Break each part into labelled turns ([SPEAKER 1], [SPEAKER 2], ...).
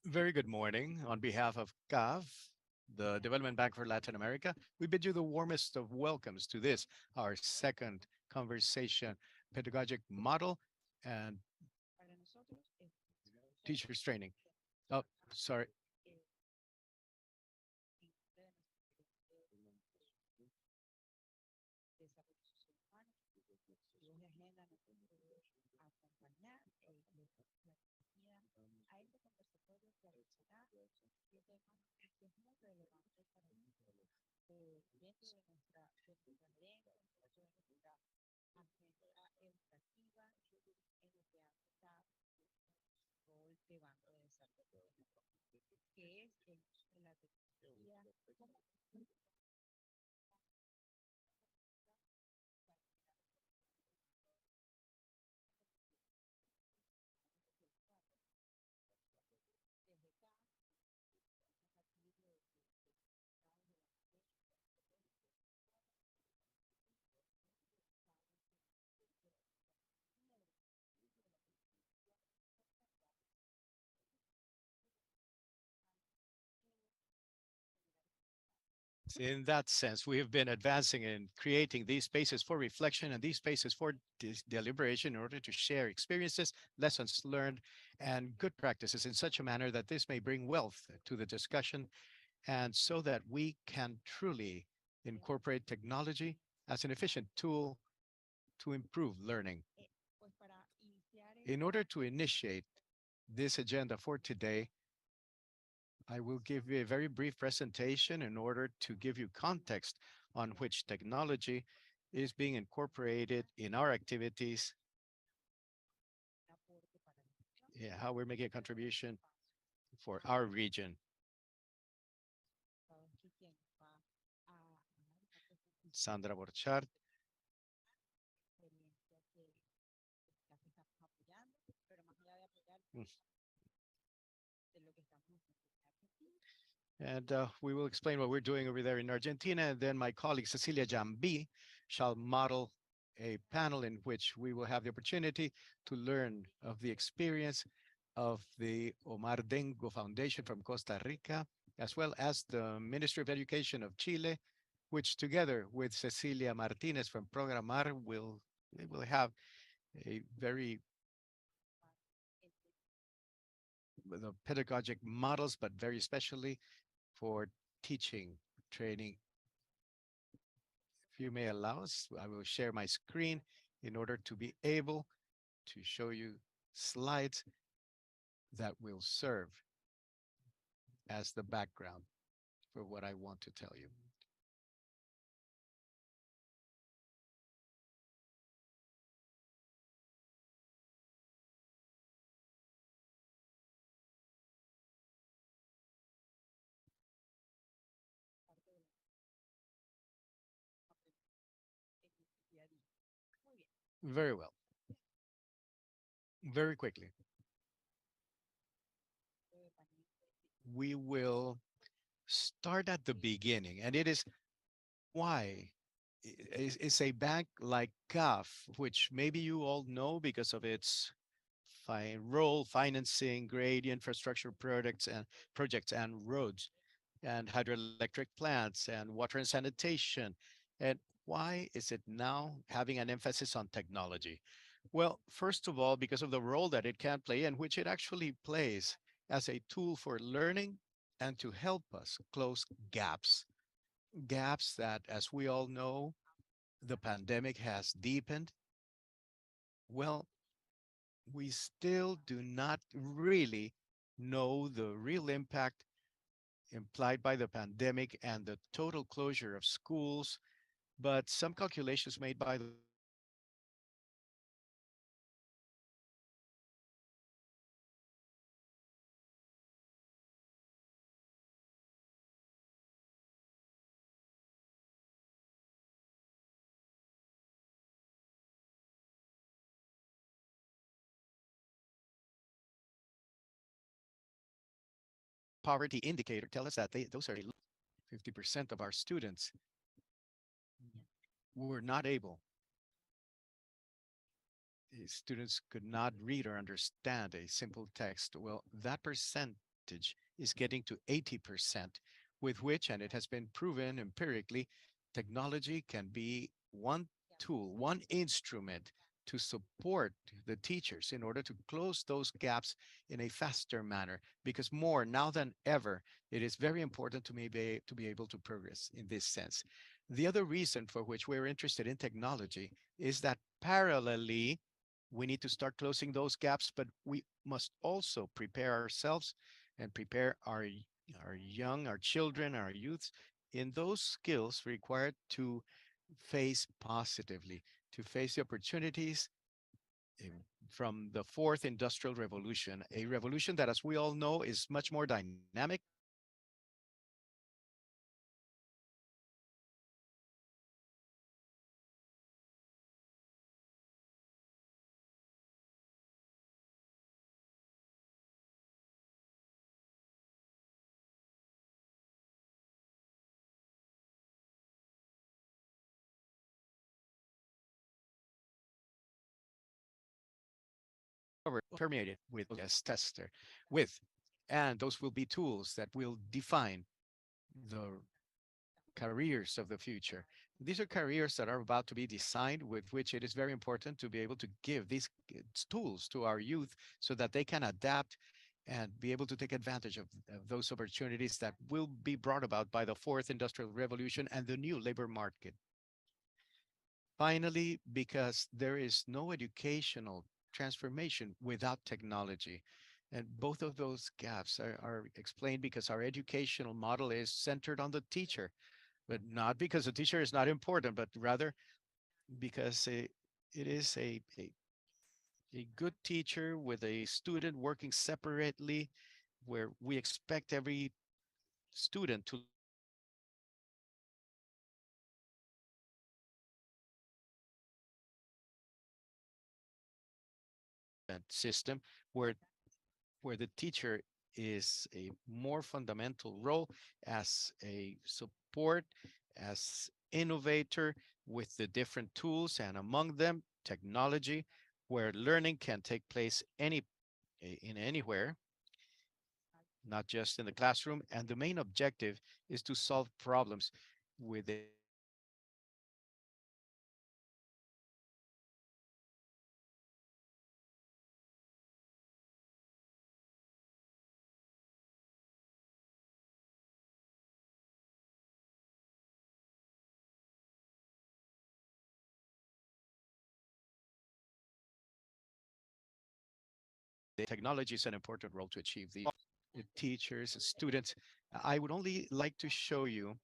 [SPEAKER 1] Very good morning. On behalf of CAV, the Development Bank for Latin America, we bid you the warmest of welcomes to this, our second conversation, pedagogic model and teachers training. Oh, sorry. In that sense, we have been advancing in creating these spaces for reflection and these spaces for deliberation in order to share experiences, lessons learned, and good practices in such a manner that this may bring wealth to the discussion and so that we can truly incorporate technology as an efficient tool to improve learning. In order to initiate this agenda for today, I will give you a very brief presentation in order to give you context on which technology is being incorporated in our activities, yeah, how we're making a contribution for our region. Sandra Borchardt. Mm. And we will explain what we're doing over there in Argentina. And then my colleague Cecilia Jambi shall model a panel in which we will have the opportunity to learn of the experience of the Omar Dengo Foundation from Costa Rica, as well as the Ministry of Education of Chile, which together with Cecilia Martinez from Program.AR will have a very the pedagogic models, but very especially for teaching training. If you may allow us, I will share my screen in order to be able to show you slides that will serve as the background for what I want to tell you. Very well. Very quickly. We will start at the beginning, and it is why is a bank like CAF, which maybe you all know because of its role financing great infrastructure projects and roads and hydroelectric plants and water and sanitation. And why is it now having an emphasis on technology? Well, first of all, because of the role that it can play and which it actually plays as a tool for learning and to help us close gaps that, as we all know, the pandemic has deepened. Well, we still do not really know the real impact implied by the pandemic and the total closure of schools, but some calculations made by the World Bank poverty indicator tell us that those are 50% of our students were not able students could not read or understand a simple text. Well, that advantage is getting to 80%, with which, and it has been proven empirically, technology can be one tool, one instrument to support the teachers in order to close those gaps in a faster manner. Because more now than ever, it is very important to be able to progress in this sense. The other reason for which we're interested in technology is that parallelly, we need to start closing those gaps, but we must also prepare ourselves and prepare our young, our children, our youths in those skills required to face positively, to face the opportunities eh, from the fourth industrial revolution, a revolution that, as we all know, is much more dynamic, permeated with as tester with, and those will be tools that will define the careers of the future. These are careers that are about to be designed, with which it is very important to be able to give these tools to our youth so that they can adapt and be able to take advantage of those opportunities that will be brought about by the fourth industrial revolution and the new labor market. Finally, because there is no educational transformation without technology. And both of those gaps are explained because our educational model is centered on the teacher, but not because the teacher is not important, but rather because it is a good teacher with a student working separately, where we expect every student to system where the teacher is a more fundamental role as a support, as innovator with the different tools, and among them technology, where learning can take place in anywhere, not just in the classroom. And the main objective is to solve problems with the technology is an important role to achieve the teachers, students. I would only like to show you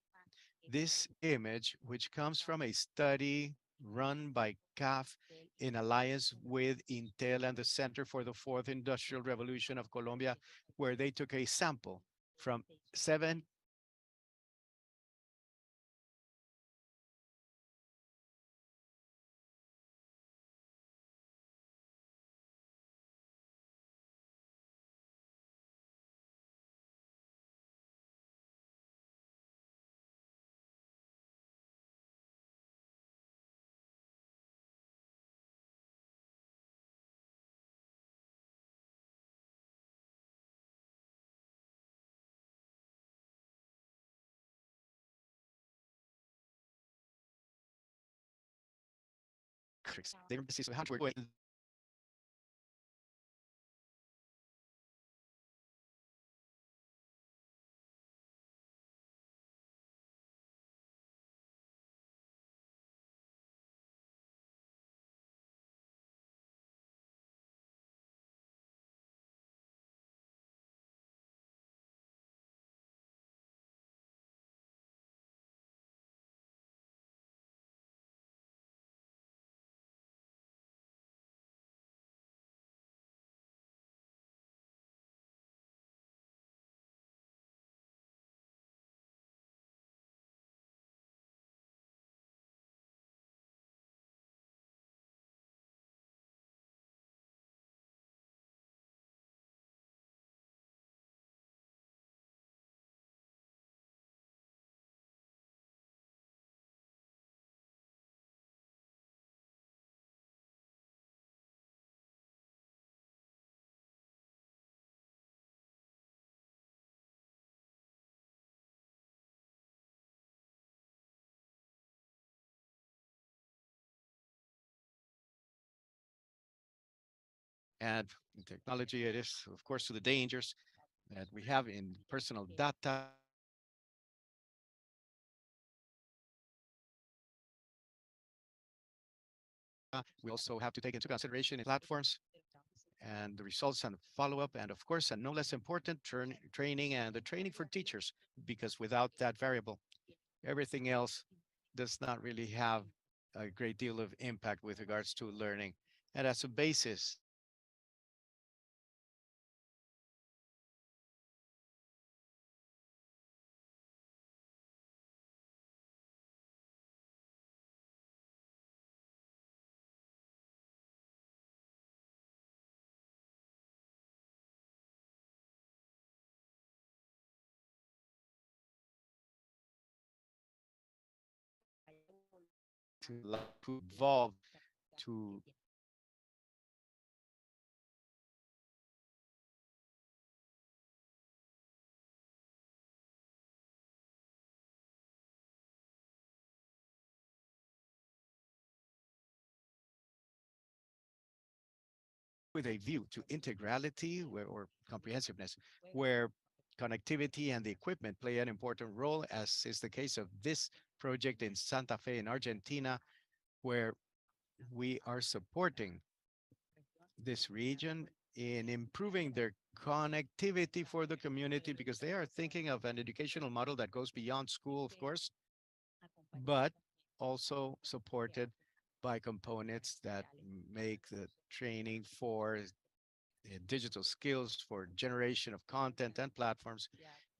[SPEAKER 1] this image, which comes from a study run by CAF in alliance with Intel and the Center for the Fourth Industrial Revolution of Colombia, where they took a sample from seven metrics. They were so how to work with And in technology, it is, of course, to the dangers that we have in personal data. We also have to take into consideration in platforms and the results and follow-up, and of course, and no less important, training and the training for teachers, because without that variable, everything else does not really have a great deal of impact with regards to learning. And as a basis, to evolve to with a view to integrality or comprehensiveness, where connectivity and the equipment play an important role, as is the case of this project in Santa Fe in Argentina, where we are supporting this region in improving their connectivity for the community because they are thinking of an educational model that goes beyond school, of course, but also supported by components that make the training for digital skills for generation of content and platforms,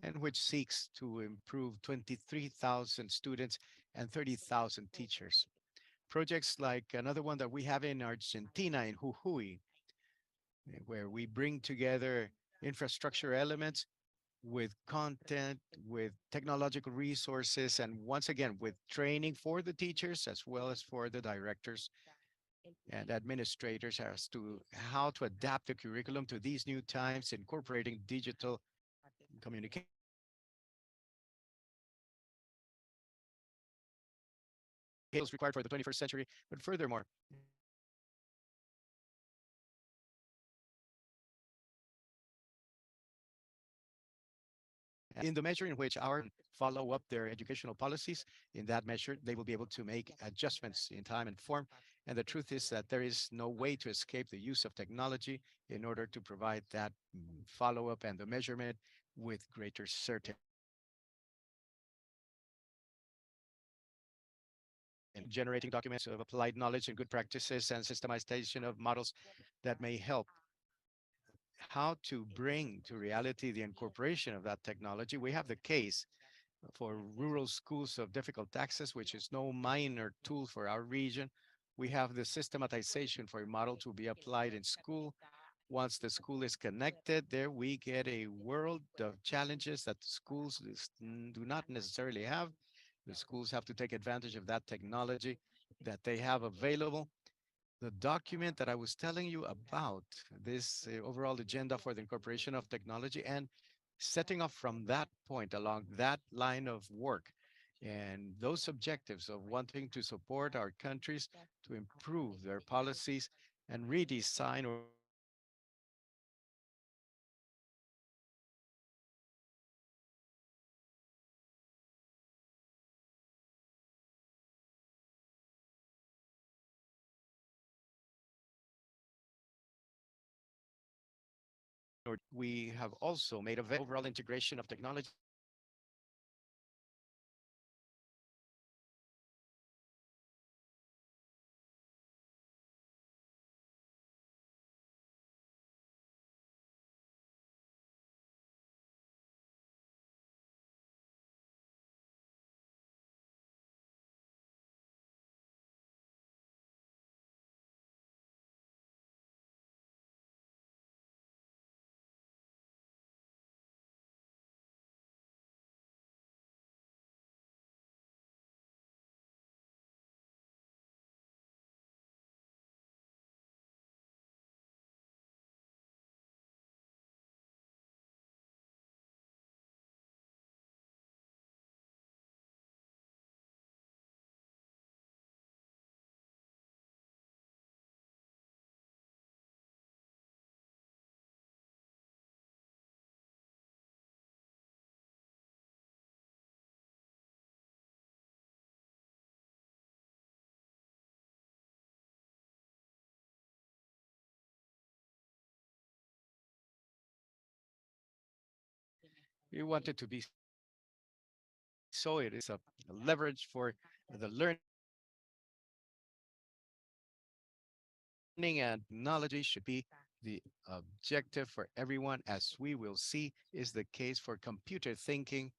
[SPEAKER 1] and which seeks to improve 23,000 students and 30,000 teachers. Projects like another one that we have in Argentina, in Jujuy, where we bring together infrastructure elements with content, with technological resources, and once again, with training for the teachers as well as for the directors and administrators as to how to adapt the curriculum to these new times, incorporating digital communication skills required for the 21st century. But furthermore, in the measure in which our follow up their educational policies, in that measure, they will be able to make adjustments in time and form. And the truth is that there is no way to escape the use of technology in order to provide that follow up and the measurement with greater certainty. And generating documents of applied knowledge and good practices and systemization of models that may help how to bring to reality the incorporation of that technology. We have the case for rural schools of difficult access, which is no minor tool for our region. We have the systematization for a model to be applied in school. Once the school is connected, there we get a world of challenges that schools do not necessarily have. The schools have to take advantage of that technology that they have available. The document that I was telling you about, this overall agenda for the incorporation of technology, and setting off from that point along that line of work and those objectives of wanting to support our countries to improve their policies and redesign or we have also made available overall integration of technology We want it to be so. It is a leverage for the learning and knowledge should be the objective for everyone, as we will see is the case for computer thinking,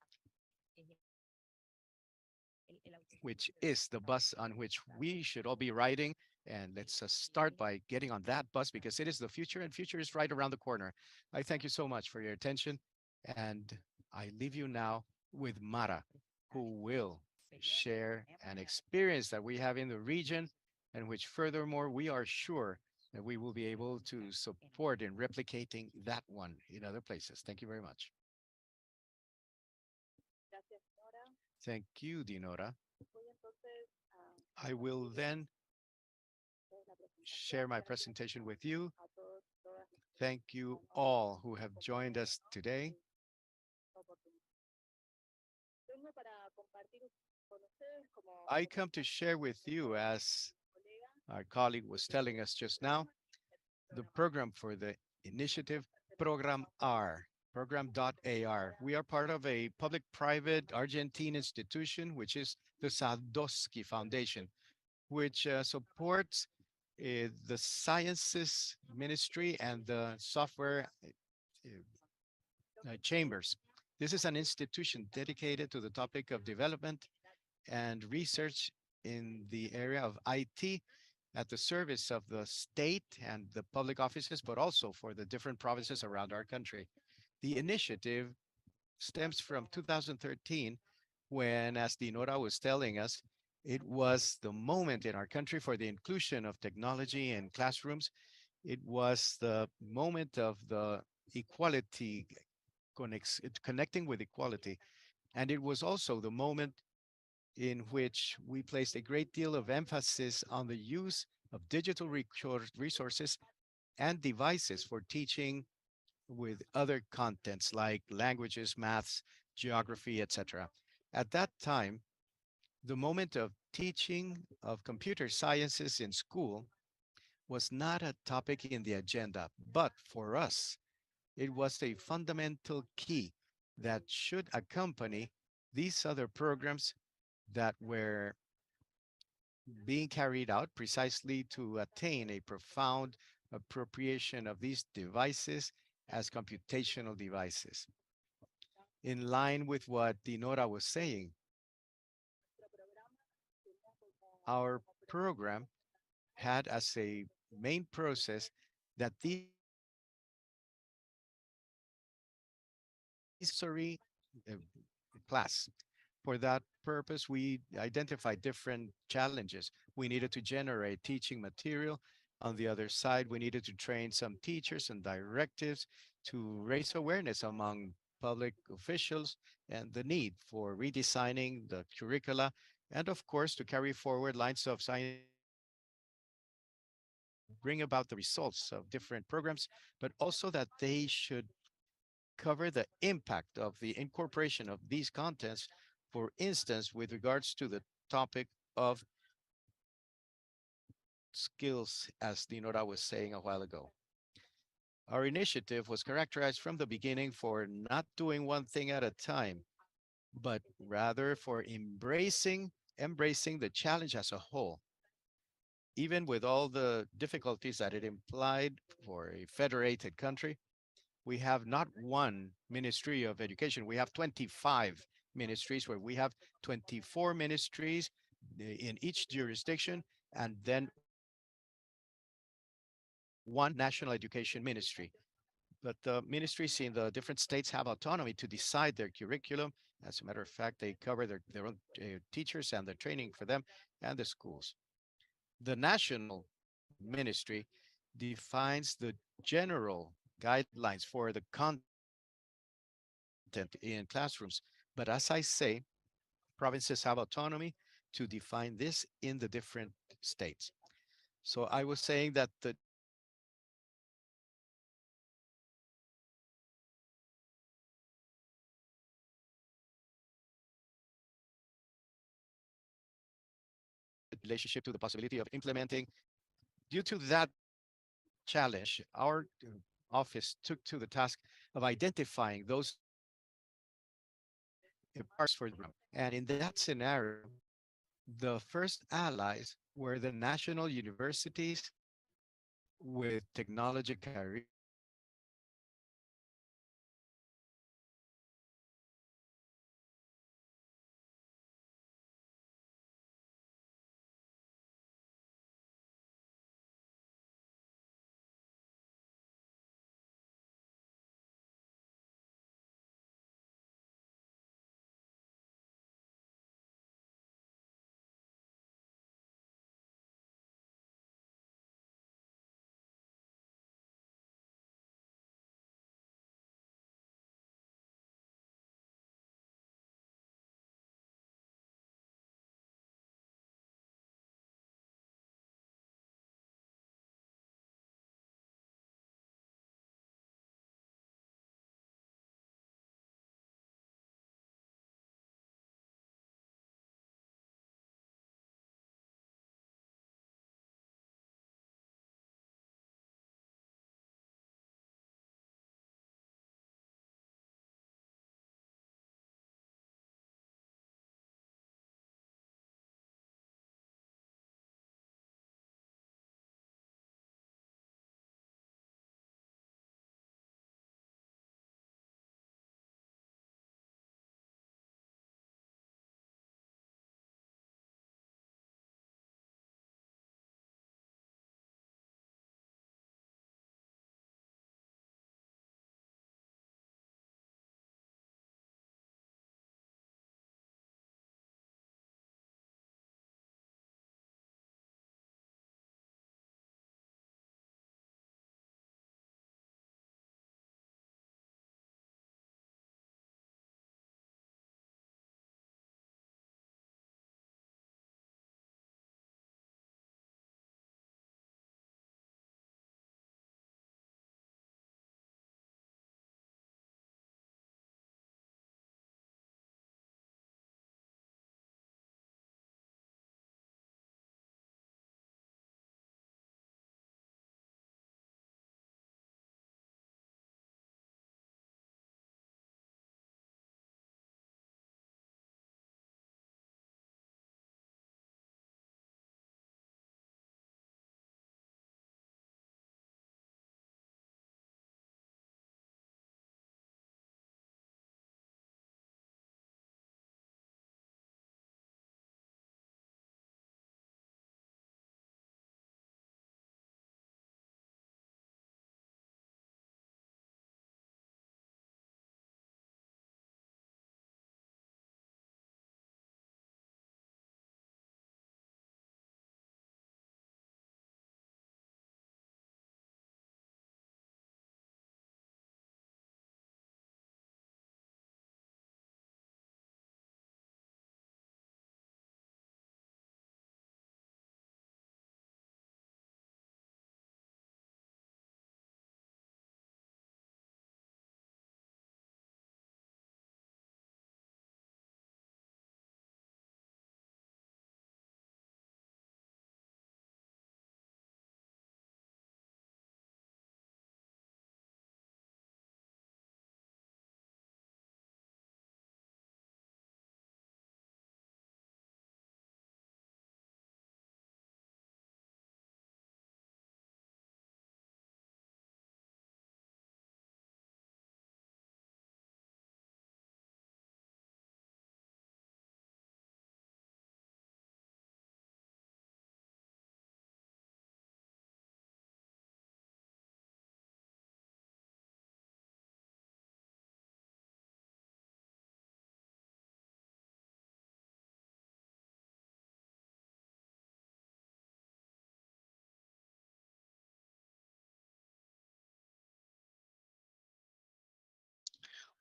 [SPEAKER 1] which is the bus on which we should all be riding. And let's start by getting on that bus because it is the future, and future is right around the corner. I thank you so much for your attention, and I leave you now with Mara, who will share an experience that we have in the region and which furthermore we are sure that we will be able to support in replicating that one in other places. Thank you very much. Thank you, Dinora. I will then share my presentation with you. Thank you all who have joined us today. I come to share with you, as our colleague was telling us just now, the program for the initiative Program.AR, Program.AR. We are part of a public-private Argentine institution, which is the Sadowski Foundation, which supports the sciences ministry and the software chambers. This is an institution dedicated to the topic of development and research in the area of IT at the service of the state and the public offices, but also for the different provinces around our country. The initiative stems from 2013, when, as Dinora was telling us, it was the moment in our country for the inclusion of technology in classrooms. It was the moment of the equality, connecting with equality. And it was also the moment in which we placed a great deal of emphasis on the use of digital resources and devices for teaching with other contents like languages, maths, geography, etc. At that time, the moment of teaching of computer sciences in school was not a topic in the agenda, but for us, it was a fundamental key that should accompany these other programs that were being carried out precisely to attain a profound appropriation of these devices as computational devices. In line with what Dinora was saying, our program had as a main process that these devices compulsory uh, class. For that purpose, we identified different challenges. We needed to generate teaching material. On the other side, we needed to train some teachers and directives to raise awareness among public officials and the need for redesigning the curricula, and of course, to carry forward lines of scientific research that would bring about the results of different programs, but also that they should cover the impact of the incorporation of these contents, for instance, with regards to the topic of skills, as Dinora was saying a while ago. Our initiative was characterized from the beginning for not doing one thing at a time, but rather for embracing the challenge as a whole, even with all the difficulties that it implied for a federated country. We have not one Ministry of Education. We have 25 ministries, where we have 24 ministries in each jurisdiction, and then one national education ministry. But the ministries in the different states have autonomy to decide their curriculum. As a matter of fact, they cover their own teachers and the training for them and the schools. The national ministry defines the general guidelines for the content in classrooms. But as I say, provinces have autonomy to define this in the different states. So I was saying that the challenge relationship to the possibility of implementing. Due to that challenge, our office took to the task of identifying those imparts for the room. And in that scenario, the first allies were the national universities with technology careers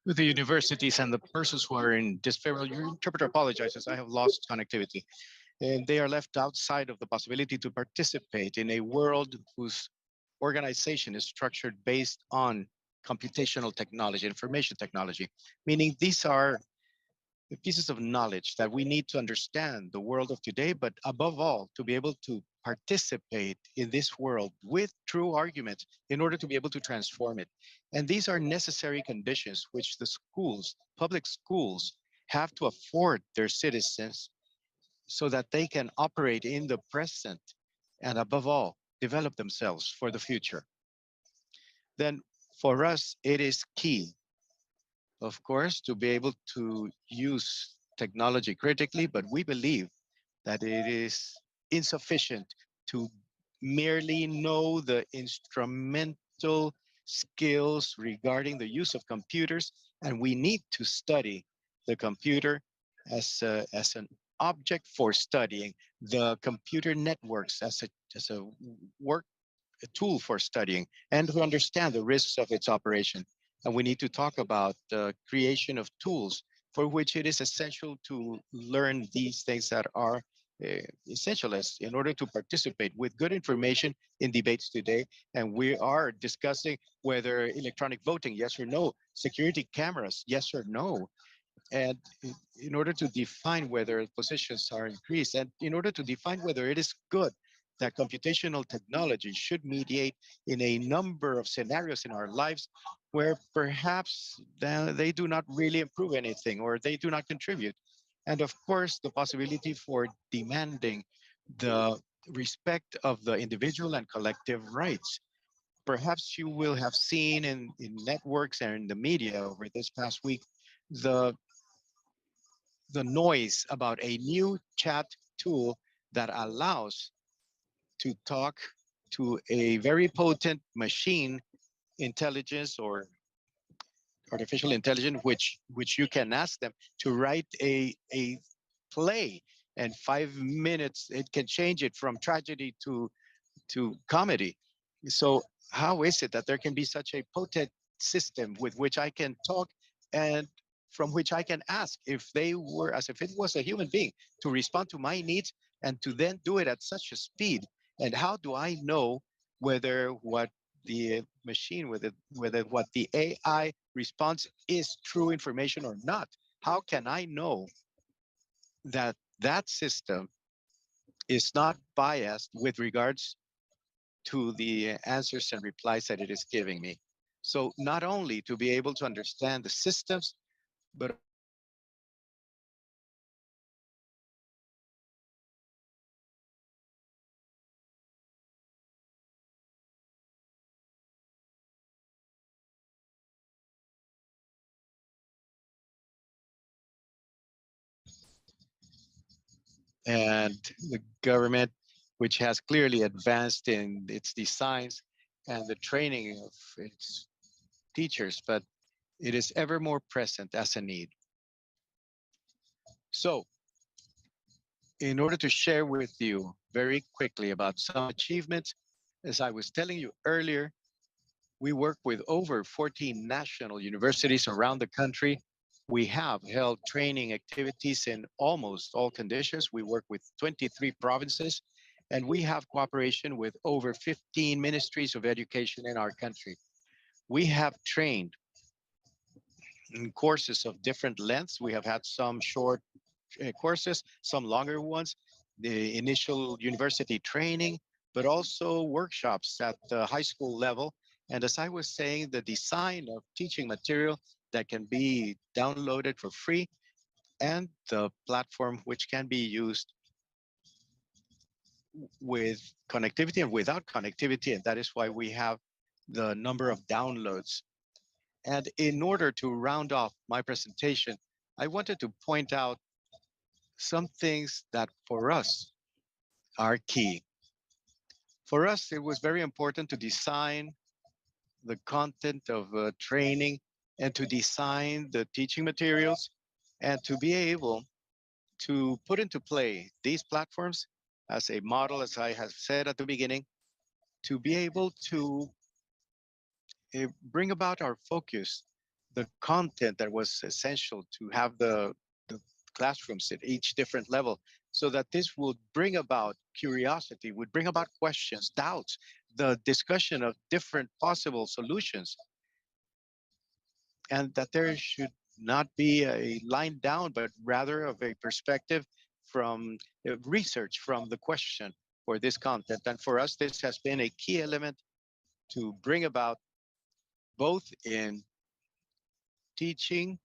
[SPEAKER 1] with the universities and the persons who are in disfavor. Your interpreter apologizes. I have lost connectivity. And they are left outside of the possibility to participate in a world whose organization is structured based on computational technology, information technology, meaning these are the pieces of knowledge that we need to understand the world of today, but above all, to be able to participate in this world with true arguments in order to be able to transform it. And these are necessary conditions which the schools, public schools, have to afford their citizens so that they can operate in the present and, above all, develop themselves for the future. Then, for us, it is key, of course, to be able to use technology critically, but we believe that it is insufficient to merely know the instrumental skills regarding the use of computers, and we need to study the computer as an object for studying, the computer networks as a work a tool for studying, and to understand the risks of its operation. And we need to talk about the creation of tools for which it is essential to learn these things that are essential as in order to participate with good information in debates today. And we are discussing whether electronic voting, yes or no, security cameras, yes or no, and in order to define whether positions are increased, and in order to define whether it is good that computational technology should mediate in a number of scenarios in our lives where perhaps they do not really improve anything or they do not contribute. And of course, the possibility for demanding the respect of the individual and collective rights. Perhaps you will have seen in networks and in the media over this past week the the noise about a new chat tool that allows to talk to a very potent machine intelligence or artificial intelligence, which you can ask them to write a play, and 5 minutes it can change it from tragedy to comedy. So how is it that there can be such a potent system with which I can talk and from which I can ask if they were as if it was a human being to respond to my needs and to then do it at such a speed? And how do I know whether what the machine, whether what the AI response is true information or not? How can I know that that system is not biased with regards to the answers and replies that it is giving me? So not only to be able to understand the systems, but also to be able to understand and the government, which has clearly advanced in its designs and the training of its teachers, but it is ever more present as a need. So, in order to share with you very quickly about some achievements, as I was telling you earlier, we work with over 14 national universities around the country. We have held training activities in almost all conditions. We work with 23 provinces, and we have cooperation with over 15 ministries of education in our country. We have trained in courses of different lengths. We have had some short courses, some longer ones, the initial university training, but also workshops at the high school level. And as I was saying, the design of teaching material that can be downloaded for free and the platform which can be used with connectivity and without connectivity. And that is why we have the number of downloads. And in order to round off my presentation, I wanted to point out some things that for us are key. For us, it was very important to design the content of training and to design the teaching materials and to be able to put into play these platforms as a model, as I have said at the beginning, to be able to bring about our focus, the content that was essential to have the classrooms at each different level, so that this would bring about curiosity, would bring about questions, doubts, the discussion of different possible solutions, and that there should not be a line down, but rather of a perspective from research from the question for this content. And for us, this has been a key element to bring about both in teaching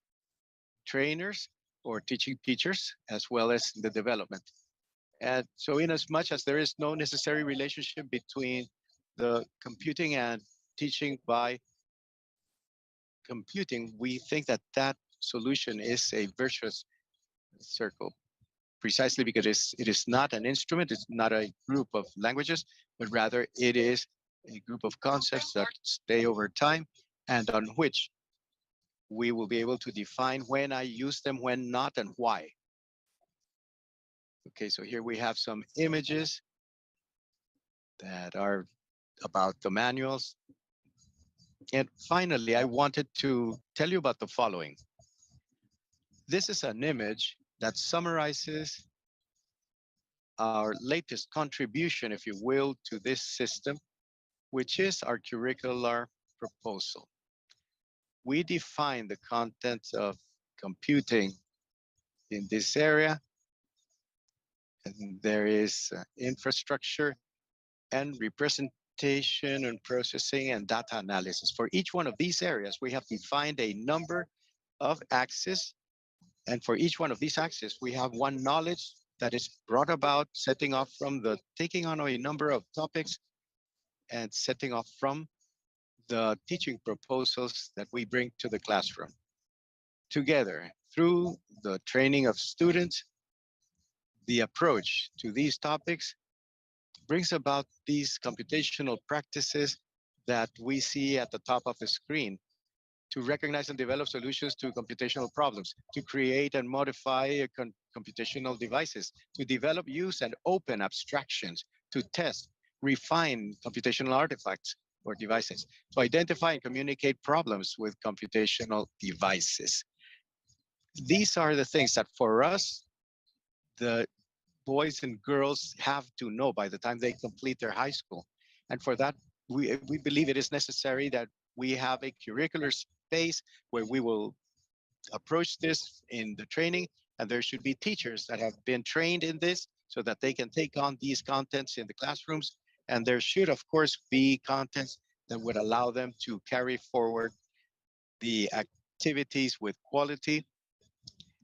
[SPEAKER 1] trainers or teaching teachers, as well as the development. And so, in as much as there is no necessary relationship between the computing and teaching by computing, we think that that solution is a virtuous circle, precisely because it is not an instrument, it's not a group of languages, but rather it is a group of concepts that stay over time and on which we will be able to define when I use them, when not, and why. Okay, so here we have some images that are about the manuals. And finally, I wanted to tell you about the following. This is an image that summarizes our latest contribution, if you will, to this system, which is our curricular proposal. We define the contents of computing in this area, and there is infrastructure and representation and processing and data analysis. For each one of these areas, we have defined a number of axes. And for each one of these axes, we have one knowledge that is brought about, setting off from the taking on a number of topics and setting off from the teaching proposals that we bring to the classroom. Together, through the training of students, the approach to these topics brings about these computational practices that we see at the top of the screen to recognize and develop solutions to computational problems, to create and modify computational devices, to develop, use, and open abstractions, to test, refine computational artifacts or devices, to identify and communicate problems with computational devices. These are the things that for us, the boys and girls have to know by the time they complete their high school. And for that, we believe it is necessary that we have a curricular space where we will approach this in the training, and there should be teachers that have been trained in this so that they can take on these contents in the classrooms. And there should, of course, be contents that would allow them to carry forward the activities with quality.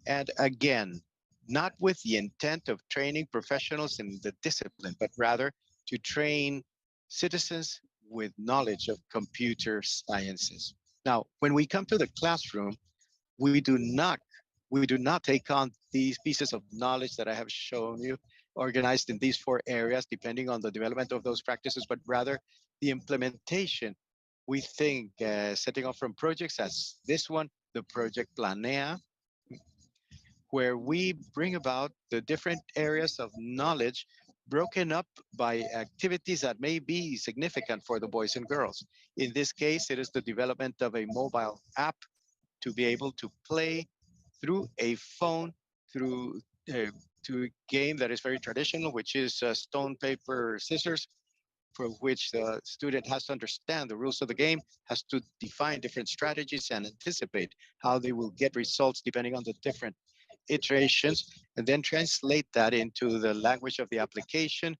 [SPEAKER 1] And again, not with the intent of training professionals in the discipline, but rather to train citizens with knowledge of computer sciences. Now, when we come to the classroom, we do not we do not take on these pieces of knowledge that I have shown you organized in these four areas, depending on the development of those practices, but rather the implementation. We think setting off from projects as this one, the project Planea, where we bring about the different areas of knowledge broken up by activities that may be significant for the boys and girls. In this case, it is the development of a mobile app to be able to play through a phone, through to a game that is very traditional, which is stone, paper, scissors, for which the student has to understand the rules of the game, has to define different strategies and anticipate how they will get results depending on the different iterations, and then translate that into the language of the application,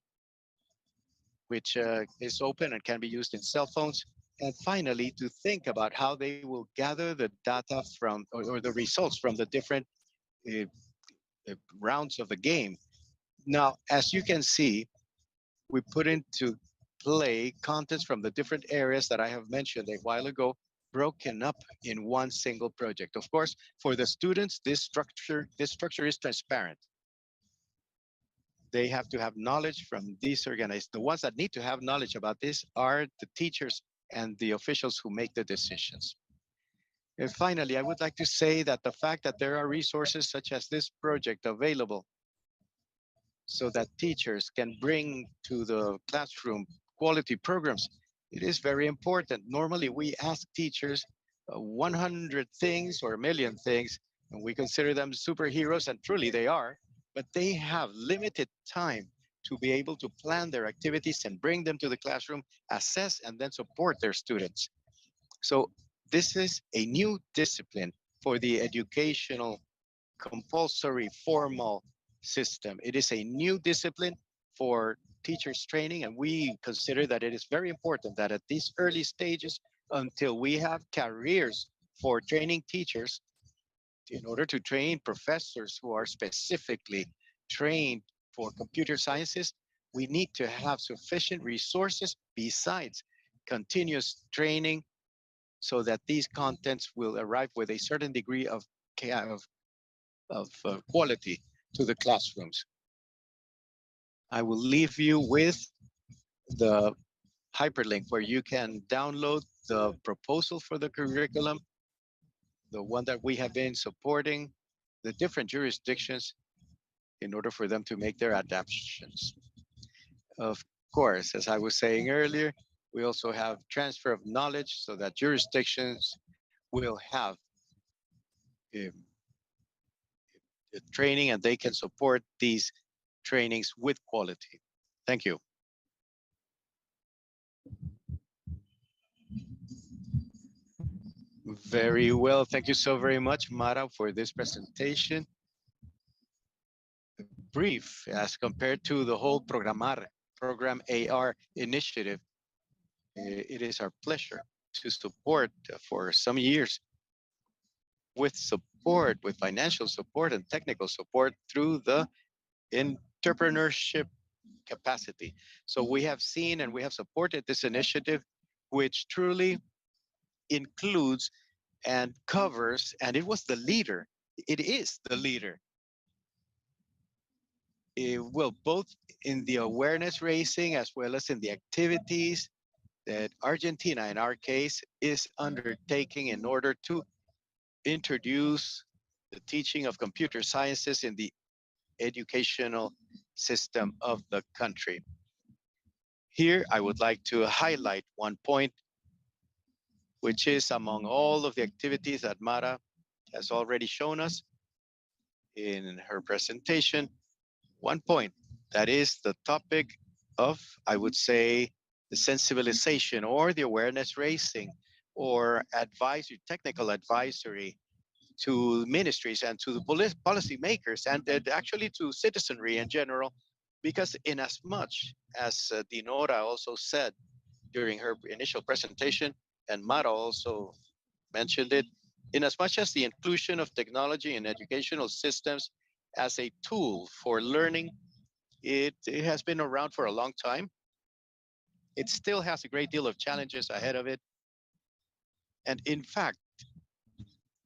[SPEAKER 1] which is open and can be used in cell phones. And finally, to think about how they will gather the data from or the results from the different uh, rounds of the game. Now, as you can see, we put into play contents from the different areas that I have mentioned a while ago, broken up in one single project. Of course, for the students, this structure is transparent. They have to have knowledge from these organized. The ones that need to have knowledge about this are the teachers and the officials who make the decisions. And finally, I would like to say that the fact that there are resources such as this project available so that teachers can bring to the classroom quality programs, it is very important. Normally, we ask teachers 100 things or a million things, and we consider them superheroes, and truly they are, but they have limited time to be able to plan their activities and bring them to the classroom, assess, and then support their students. So this is a new discipline for the educational compulsory formal system. It is a new discipline for teachers training, and we consider that it is very important that at these early stages, until we have careers for training teachers, in order to train professors who are specifically trained for computer sciences, we need to have sufficient resources besides continuous training so that these contents will arrive with a certain degree of, quality to the classrooms. I will leave you with the hyperlink where you can download the proposal for the curriculum, the one that we have been supporting the different jurisdictions in order for them to make their adaptations. Of course, as I was saying earlier, we also have transfer of knowledge so that jurisdictions will have um, training and they can support these trainings with quality. Thank you. Very well. Thank you so very much, Mara, for this presentation. Brief as compared to the whole Program.AR initiative. It is our pleasure to support for some years with support, with financial support and technical support through the entrepreneurship capacity. So we have seen and we have supported this initiative, which truly includes and covers, and it was the leader. It is the leader. Well, both in the awareness raising as well as in the activities that Argentina, in our case, is undertaking in order to introduce the teaching of computer sciences in the educational system of the country. Here, I would like to highlight one point, which is among all of the activities that Mara has already shown us in her presentation, one point that is the topic of, I would say, the sensibilization or the awareness raising or advisory, technical advisory to ministries and to the policy makers and actually to citizenry in general, because in as much as Dinora also said during her initial presentation, and Mara also mentioned it, in as much as the inclusion of technology in educational systems as a tool for learning, it has been around for a long time. It still has a great deal of challenges ahead of it. And in fact,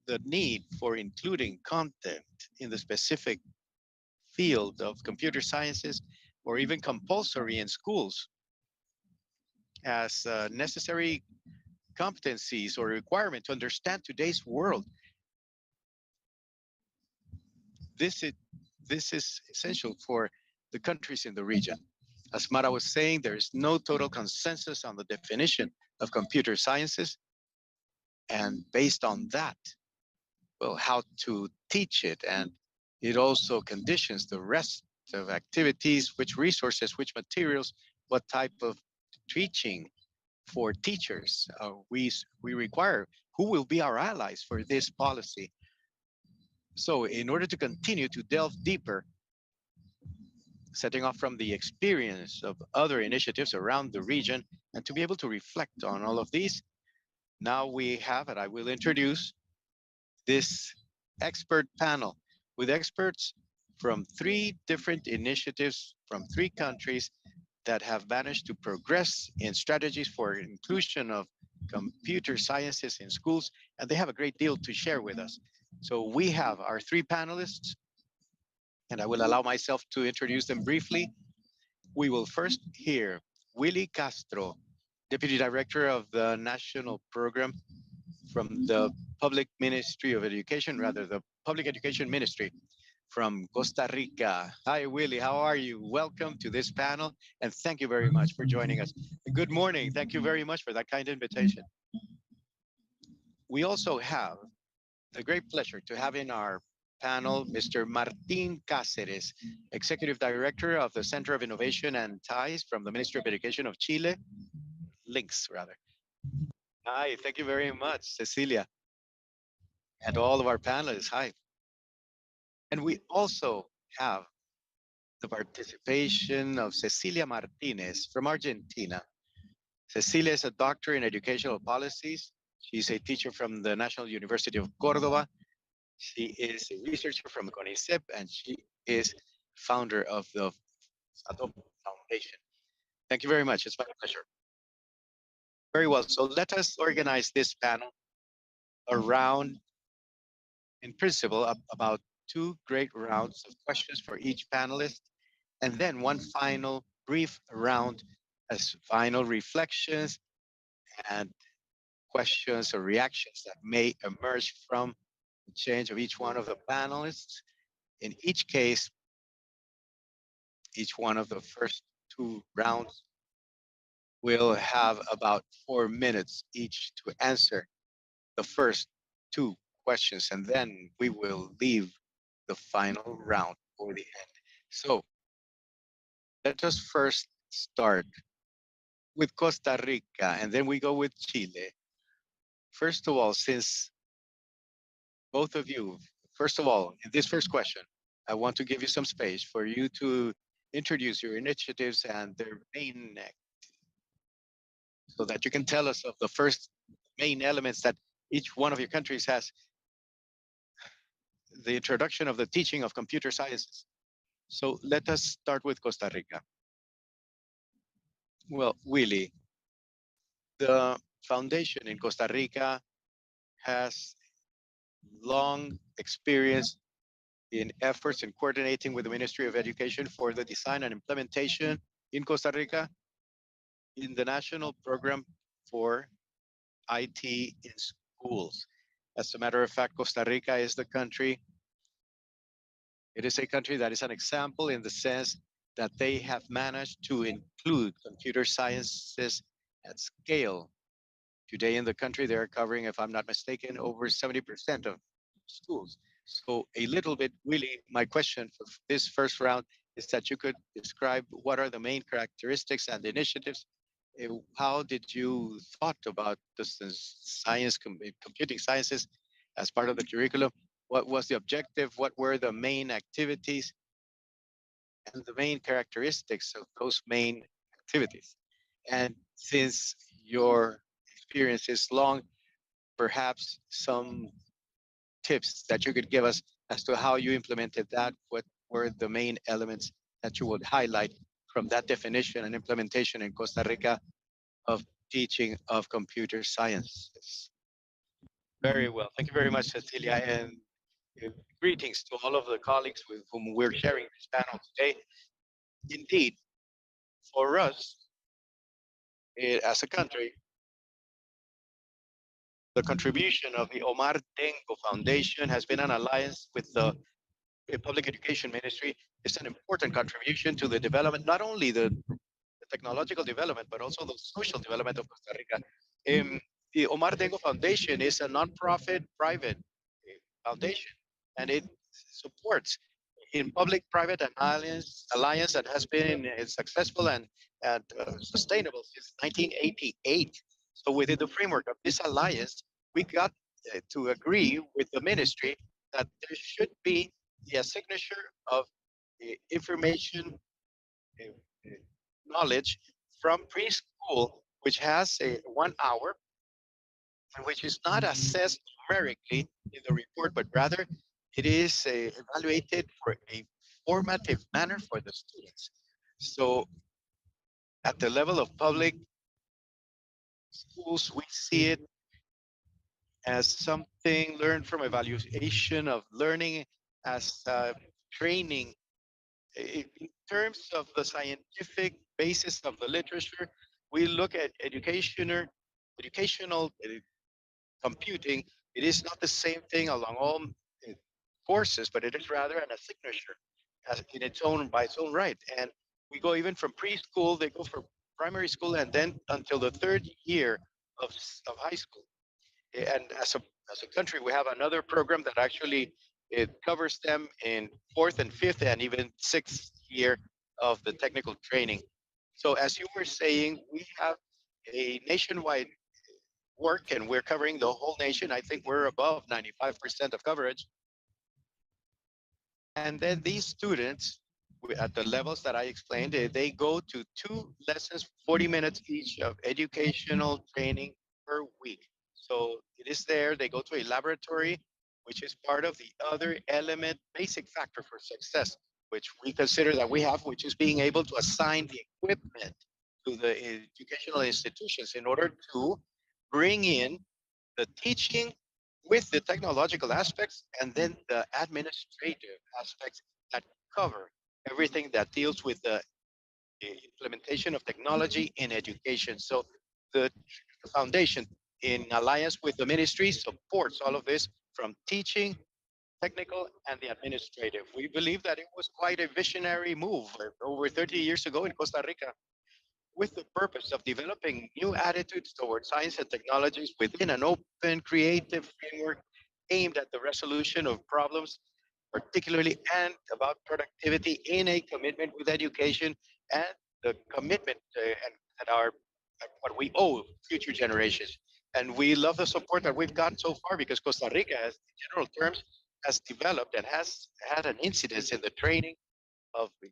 [SPEAKER 1] the need for including content in the specific field of computer sciences or even compulsory in schools as necessary competencies or requirement to understand today's world. This is, this is essential for the countries in the region. As Mara was saying, there is no total consensus on the definition of computer sciences. And based on that, well, how to teach it. And it also conditions the rest of activities, which resources, which materials, what type of teaching for teachers we require, who will be our allies for this policy. So in order to continue to delve deeper, setting off from the experience of other initiatives around the region and to be able to reflect on all of these, now we have, and I will introduce this expert panel with experts from 3 different initiatives from 3 countries that have managed to progress in strategies for inclusion of computer sciences in schools, and they have a great deal to share with us. So we have our 3 panelists, and I will allow myself to introduce them briefly. We will first hear Willy Castro, Deputy Director of the National Program from the Public Ministry of Education, rather the Public Education Ministry from Costa Rica. Hi, Willy, how are you? Welcome to this panel, and thank you very much for joining us. Good morning. Thank you very much for that kind invitation. We also have the great pleasure to have in our panel Mr. Martín Cáceres, Executive Director of the Center of Innovation and Ties from the Ministry of Education of Chile, Links rather. Hi, thank you very much, Cecilia, and all of our panelists. Hi. And we also have the participation of Cecilia Martinez from Argentina. Cecilia is a doctor in educational policies. She's a teacher from the National University of Córdoba, She is a researcher from CONICET, and she is founder of the Sato Foundation. Thank you very much. It's my pleasure. Very well. So let us organize this panel around, in principle, about two great rounds of questions for each panelist, and then one final brief round as final reflections and questions or reactions that may emerge from the change of each one of the panelists. In each case, each one of the first two rounds will have about 4 minutes each to answer the first two questions, and then we will leave the final round for the end. So let us first start with Costa Rica, and then we go with Chile. First of all, since both of you, first of all, in this first question, I want to give you some space for you to introduce your initiatives and their main, so that you can tell us of the first main elements that each one of your countries has, the introduction of the teaching of computer sciences. So let us start with Costa Rica. Well, Willie, the foundation in Costa Rica has long experience in efforts in coordinating with the Ministry of Education for the design and implementation in Costa Rica in the national program for IT in schools. As a matter of fact, Costa Rica is the country, it is a country that is an example in the sense that they have managed to include computer sciences at scale. Today in the country, they're covering, if I'm not mistaken, over 70% of schools. So a little bit, really, my question for this first round is that you could describe what are the main characteristics and initiatives. How did you thought about this science, computing sciences as part of the curriculum? What was the objective? What were the main activities and the main characteristics of those main activities? And since your experience is long, perhaps some tips that you could give us as to how you implemented that. What were the main elements that you would highlight from that definition and implementation in Costa Rica of teaching of computer sciences? Very well. Thank you very much, Cecilia. And uh, greetings to all of the colleagues with whom we're sharing this panel today. Indeed, for us as a country, the contribution of the Omar Dengo Foundation has been an alliance with the Public Education Ministry. Is an important contribution to the development, not only the technological development, but also the social development of Costa Rica. The Omar Dengo Foundation is a nonprofit private foundation, and it supports in public-private alliance that has been successful and sustainable since 1988. So within the framework of this alliance, we got to agree with the ministry that there should be a signature of information uh, uh, knowledge from preschool, which has a 1 hour and which is not assessed numerically in the report, but rather it is evaluated for a formative manner for the students. So at the level of public schools, we see it as something learned from evaluation of learning as training. In terms of the scientific basis of the literature, we look at educational computing. It is not the same thing along all courses, but it is rather an a signature as in its own by its own right. And we go even from preschool, they go from primary school, and then until the third year of high school. And as a country, we have another program that actually it covers them in fourth and fifth and even sixth year of the technical training. So as you were saying, we have a nationwide work and we're covering the whole nation. I think we're above 95% of coverage. And then these students at the levels that I explained, they go to 2 lessons, 40 minutes each of educational training per week. So it is there. They go to a laboratory which is part of the other element, basic factor for success, which we consider that we have, which is being able to assign the equipment to the educational institutions in order to bring in the teaching with the technological aspects and then the administrative aspects that cover everything that deals with the implementation of technology in education. So the foundation, in alliance with the ministry, supports all of this from teaching, technical, and the administrative. We believe that it was quite a visionary move over 30 years ago in Costa Rica with the purpose of developing new attitudes towards science and technologies within an open, creative framework aimed at the resolution of problems, particularly and about productivity in a commitment with education and the commitment and our what we owe future generations. And we love the support that we've gotten so far because Costa Rica, as in general terms, has developed and has had an incidence in the training of the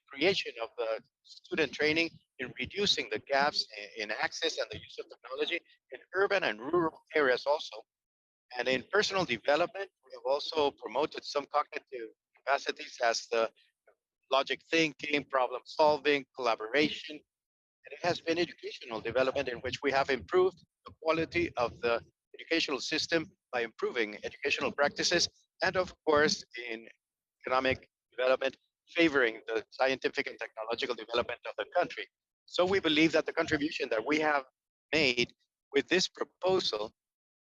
[SPEAKER 1] creation of the student training in reducing the gaps in access and the use of technology in urban and rural areas also. And in personal development, we have also promoted some cognitive capacities as the logic thinking, problem solving, collaboration. And it has been educational development in which we have improved the quality of the educational system by improving educational practices and, of course, in economic development, favoring the scientific and technological development of the country. So we believe that the contribution that we have made with this proposal,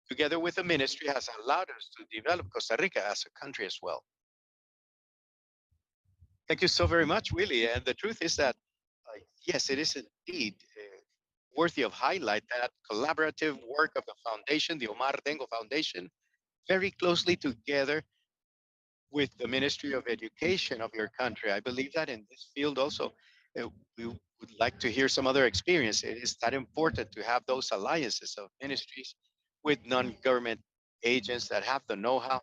[SPEAKER 1] together with the ministry, has allowed us to develop Costa Rica as a country as well. Thank you so very much, Willie. And the truth is that, yes, it is indeed worthy of highlight that collaborative work of the foundation, the Omar Dengo Foundation, very closely together with the Ministry of Education of your country. I believe that in this field also, we would like to hear some other experience. It is that important to have those alliances of ministries with non-government agents that have the know-how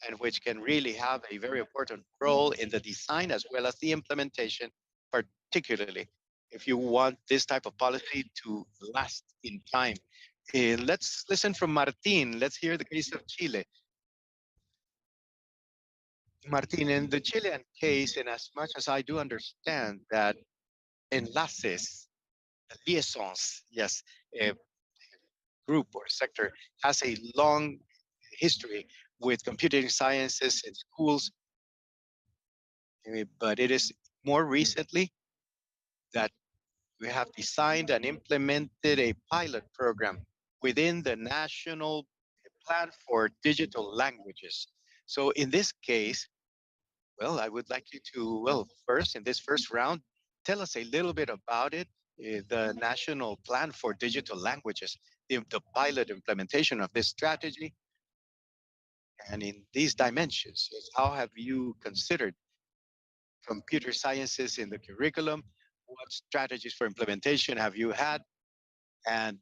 [SPEAKER 1] and which can really have a very important role in the design as well as the implementation, particularly if you want this type of policy to last in time. Let's listen from Martin. Let's hear the case of Chile. Martin, in the Chilean case, and as much as I do understand that enlaces, liaisons, yes, a group or sector has a long history with computing sciences in schools, but it is more recently that we have designed and implemented a pilot program within the National Plan for Digital Languages. So in this case, well, I would like you to, well, first, in this first round, tell us a little bit about it, the National Plan for Digital Languages, the pilot implementation of this strategy. And in these dimensions, yes, how have you considered computer sciences in the curriculum? What strategies for implementation have you had? And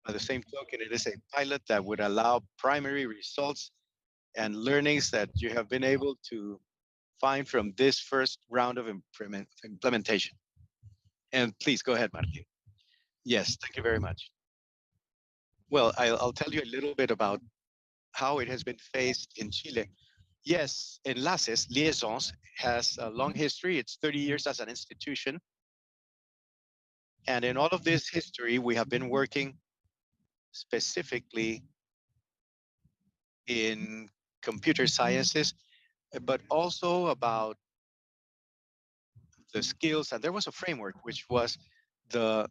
[SPEAKER 1] by the same token, it is a pilot that would allow primary results and learnings that you have been able to find from this first round of implementation. And please go ahead, Martin. Yes, thank you very much. Well, I'll tell you a little bit about how it has been faced in Chile. Yes, Enlaces, Liaisons, has a long history. It's 30 years as an institution. And in all of this history, we have been working specifically in computer sciences, but also about the skills. And there was a framework, which was the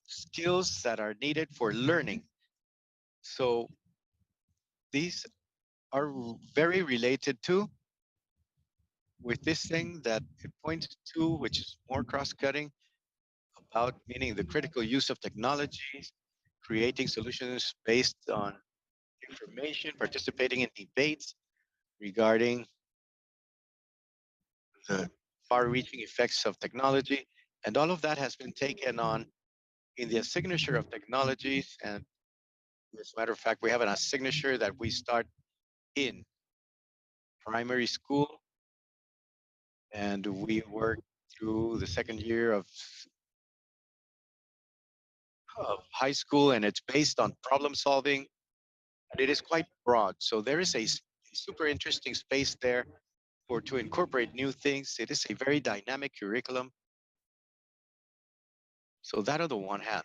[SPEAKER 1] skills that are needed for learning. So these are very related to with this thing that it points to, which is more cross-cutting about meaning the critical use of technologies, creating solutions based on information, participating in debates regarding the far-reaching effects of technology. And all of that has been taken on in the signature of technologies. And as a matter of fact, we have a signature that we start in primary school and we work through the second year of high school, and it's based on problem solving and it is quite broad. So there is a super interesting space there for to incorporate new things. It is a very dynamic curriculum. So that on the one hand,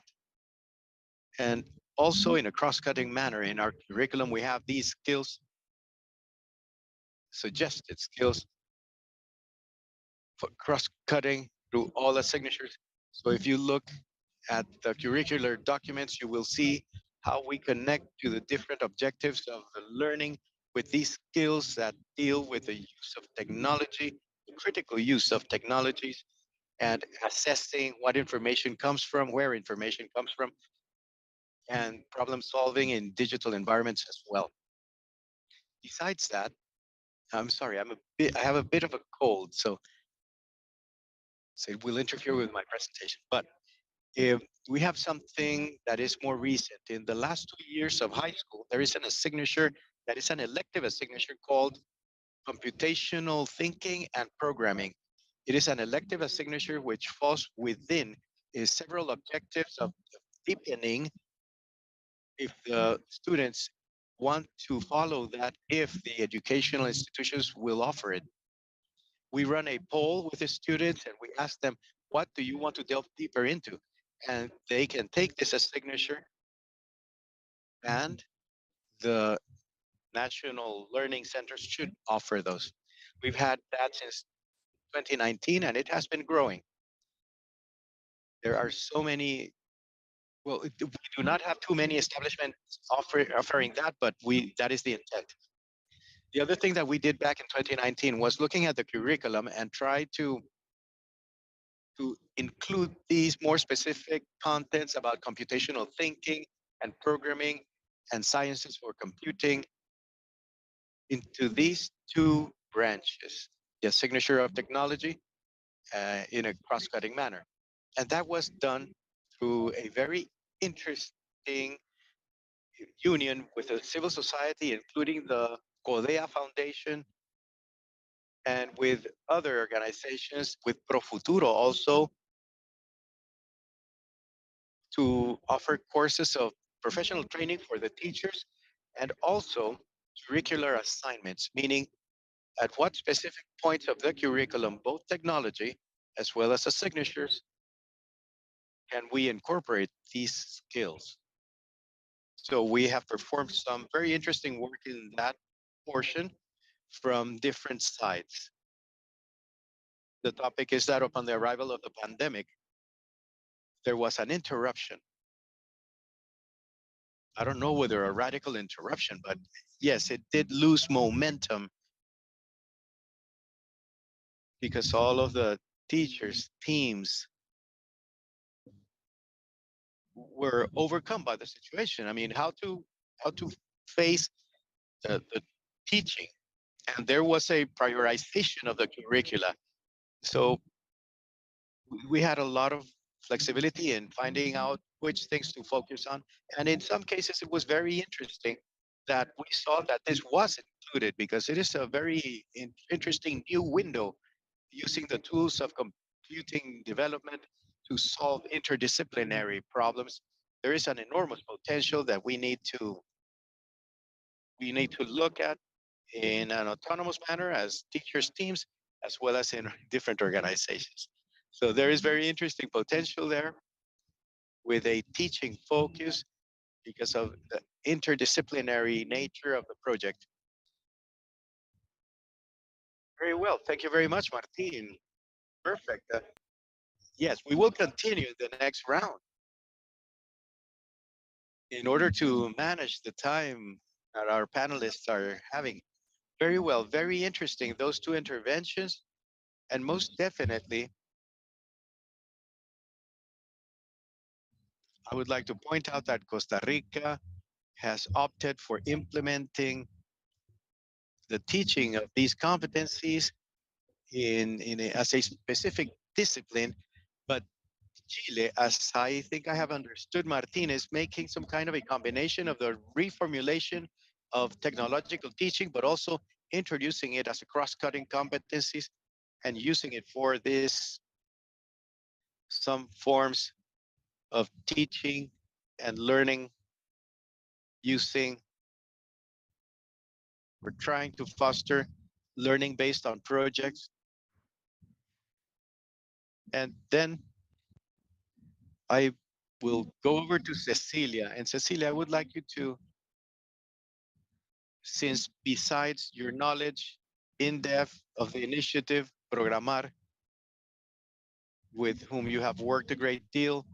[SPEAKER 1] and also in a cross-cutting manner in our curriculum, we have these skills, suggested skills for cross-cutting through all the signatures. So if you look at the curricular documents, you will see how we connect to the different objectives of the learning with these skills that deal with the use of technology, the critical use of technologies, and assessing what information comes from, where information comes from, and problem solving in digital environments as well. Besides that, I'm sorry, I have a bit of a cold, so it will interfere with my presentation. But if we have something that is more recent, in the last 2 years of high school, there is an signature that is an elective signature called computational thinking and programming. It is an elective signature which falls within several objectives of deepening if the students want to follow that, if the educational institutions will offer it. We run a poll with the students and we ask them, what do you want to delve deeper into? And they can take this as signature, and the national learning centers should offer those. We've had that since 2019 and it has been growing. There are so many, well, we do not have too many establishments offering that, but that is the intent. The other thing that we did back in 2019 was looking at the curriculum and try to include these more specific contents about computational thinking and programming and sciences for computing into these two branches, the signature of technology in a cross-cutting manner. And that was done through a very interesting union with the civil society, including the CODEA Foundation, and with other organizations, with Profuturo also, to offer courses of professional training for the teachers and also curricular assignments, meaning at what specific points of the curriculum, both technology as well as the signatures, can we incorporate these skills. So we have performed some very interesting work in that portion from different sides. The topic is that upon the arrival of the pandemic, there was an interruption. I don't know whether a radical interruption, but yes, it did lose momentum because all of the teachers, teams were overcome by the situation. I mean, how to face the teaching, and there was a prioritization of the curricula. So we had a lot of flexibility in finding out which things to focus on. And in some cases, it was very interesting that we saw that this was included because it is a very interesting new window using the tools of computing development to solve interdisciplinary problems. There is an enormous potential that we need to look at in an autonomous manner as teachers teams as well as in different organizations. So there is very interesting potential there with a teaching focus because of the interdisciplinary nature of the project. Very well. Thank you very much, Martin. Perfect. Yes, we will continue the next round in order to manage the time that our panelists are having. Very well. Very interesting. Those two interventions. And most definitely, I would like to point out that Costa Rica has opted for implementing the teaching of these competencies as a specific discipline, but Chile, as I think I have understood, Martin, is making some kind of a combination of the reformulation of technological teaching, but also introducing it as a cross-cutting competencies and using it for this some forms of teaching and learning using We're trying to foster learning based on projects. And then I will go over to Cecilia. And Cecilia, I would like you to, since besides your knowledge in depth of the initiative Programar, with whom you have worked a great deal,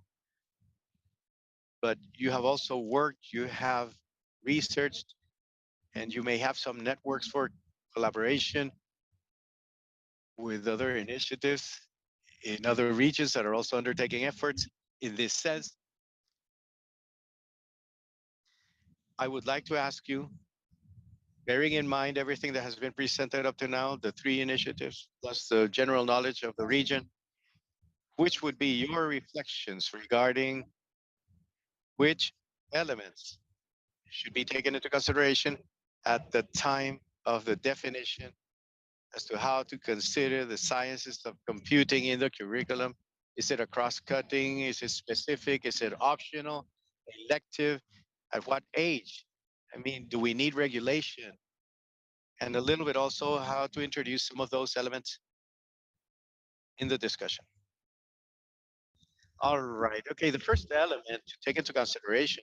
[SPEAKER 1] but you have also worked, you have researched, and you may have some networks for collaboration with other initiatives in other regions that are also undertaking efforts in this sense. I would like to ask you, bearing in mind everything that has been presented up to now, the three initiatives, plus the general knowledge of the region, which would be your reflections regarding which elements should be taken into consideration at the time of the definition as to how to consider the sciences of computing in the curriculum? Is it a cross-cutting? Is it specific? Is it optional, elective? At what age? I mean, do we need regulation? And a little bit also how to introduce some of those elements in the discussion. All right. Okay. The first element to take into consideration,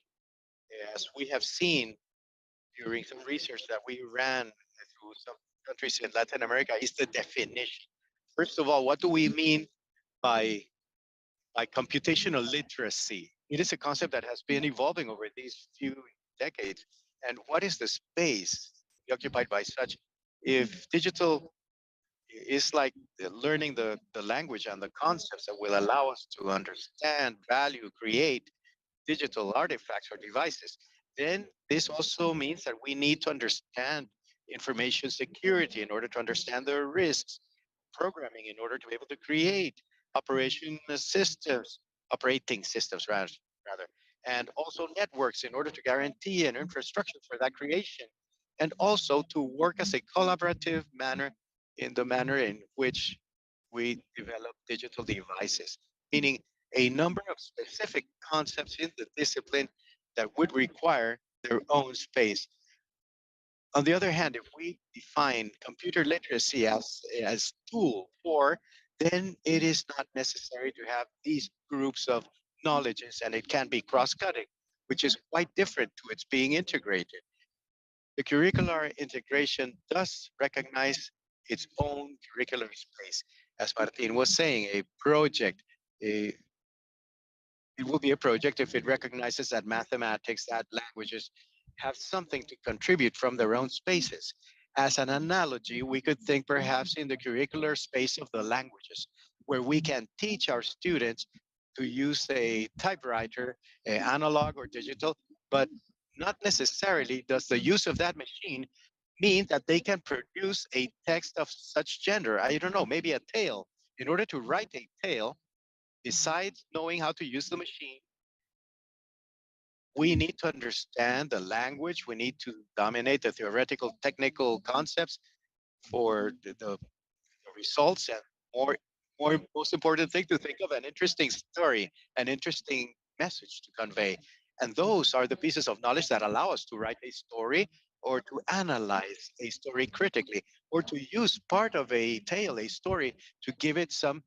[SPEAKER 1] as we have seen during some research that we ran through some countries in Latin America, is the definition. First of all, what do we mean by computational literacy? It is a concept that has been evolving over these few decades. And what is the space occupied by such? If digital is like learning the language and the concepts that will allow us to understand, value, create digital artifacts or devices, then this also means that we need to understand information security in order to understand the risks, programming in order to be able to create operation systems, operating systems rather, and also networks in order to guarantee an infrastructure for that creation, and also to work as a collaborative manner in the manner in which we develop digital devices, meaning a number of specific concepts in the discipline that would require their own space. On the other hand, if we define computer literacy as tool for, then it is not necessary to have these groups of knowledges, and it can be cross-cutting, which is quite different to its being integrated. The curricular integration does recognize its own curricular space. As Martin was saying, a project, a, it will be a project if it recognizes that mathematics, that languages have something to contribute from their own spaces. As an analogy, we could think perhaps in the curricular space of the languages, where we can teach our students to use a typewriter, analog or digital, but not necessarily does the use of that machine mean that they can produce a text of such gender. I don't know, maybe a tale. In order to write a tale, besides knowing how to use the machine, we need to understand the language. We need to dominate the theoretical, technical concepts for the results, and most important thing, to think of an interesting story, an interesting message to convey. And those are the pieces of knowledge that allow us to write a story or to analyze a story critically or to use part of a tale, a story, to give it some,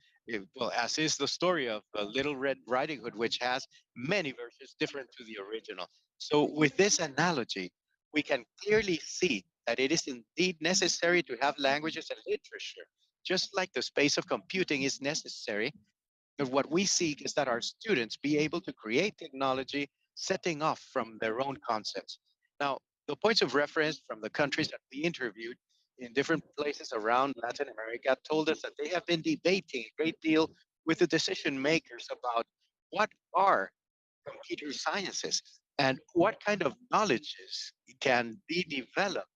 [SPEAKER 1] well, as is the story of Little Red Riding Hood, which has many versions different to the original. So with this analogy, we can clearly see that it is indeed necessary to have languages and literature, just like the space of computing is necessary. But what we seek is that our students be able to create technology setting off from their own concepts. Now, the points of reference from the countries that we interviewed in different places around Latin America told us that they have been debating a great deal with the decision makers about what are computer sciences and what kind of knowledges can be developed.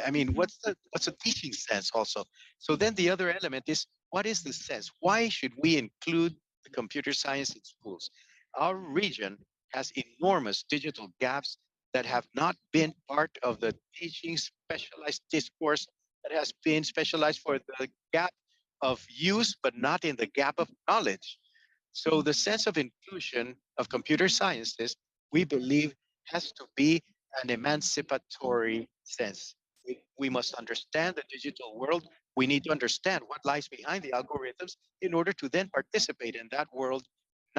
[SPEAKER 1] I mean, what's the teaching sense also? So then the other element is, what is the sense? Why should we include the computer science in schools? Our region has enormous digital gaps that have not been part of the teaching specialized discourse that has been specialized for the gap of use, but not in the gap of knowledge. So the sense of inclusion of computer sciences, we believe, has to be an emancipatory sense. We must understand the digital world. We need to understand what lies behind the algorithms in order to then participate in that world,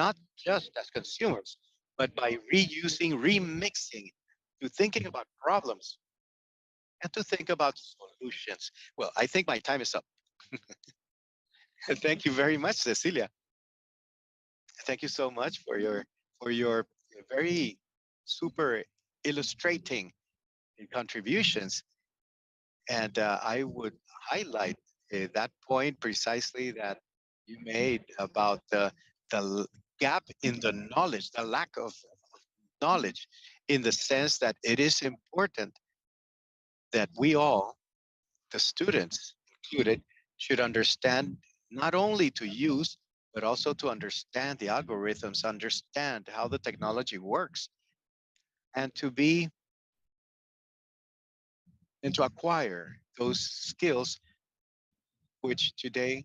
[SPEAKER 1] not just as consumers, but by reusing, remixing, to thinking about problems and to think about solutions. Well, I think my time is up. Thank you very much, Cecilia. Thank you so much for your very super illustrating contributions. And I would highlight that point precisely that you made about the gap in the knowledge, the lack of knowledge, in the sense that it is important that we all, the students included, should understand not only to use, but also to understand the algorithms, understand how the technology works, and to be and to acquire those skills which today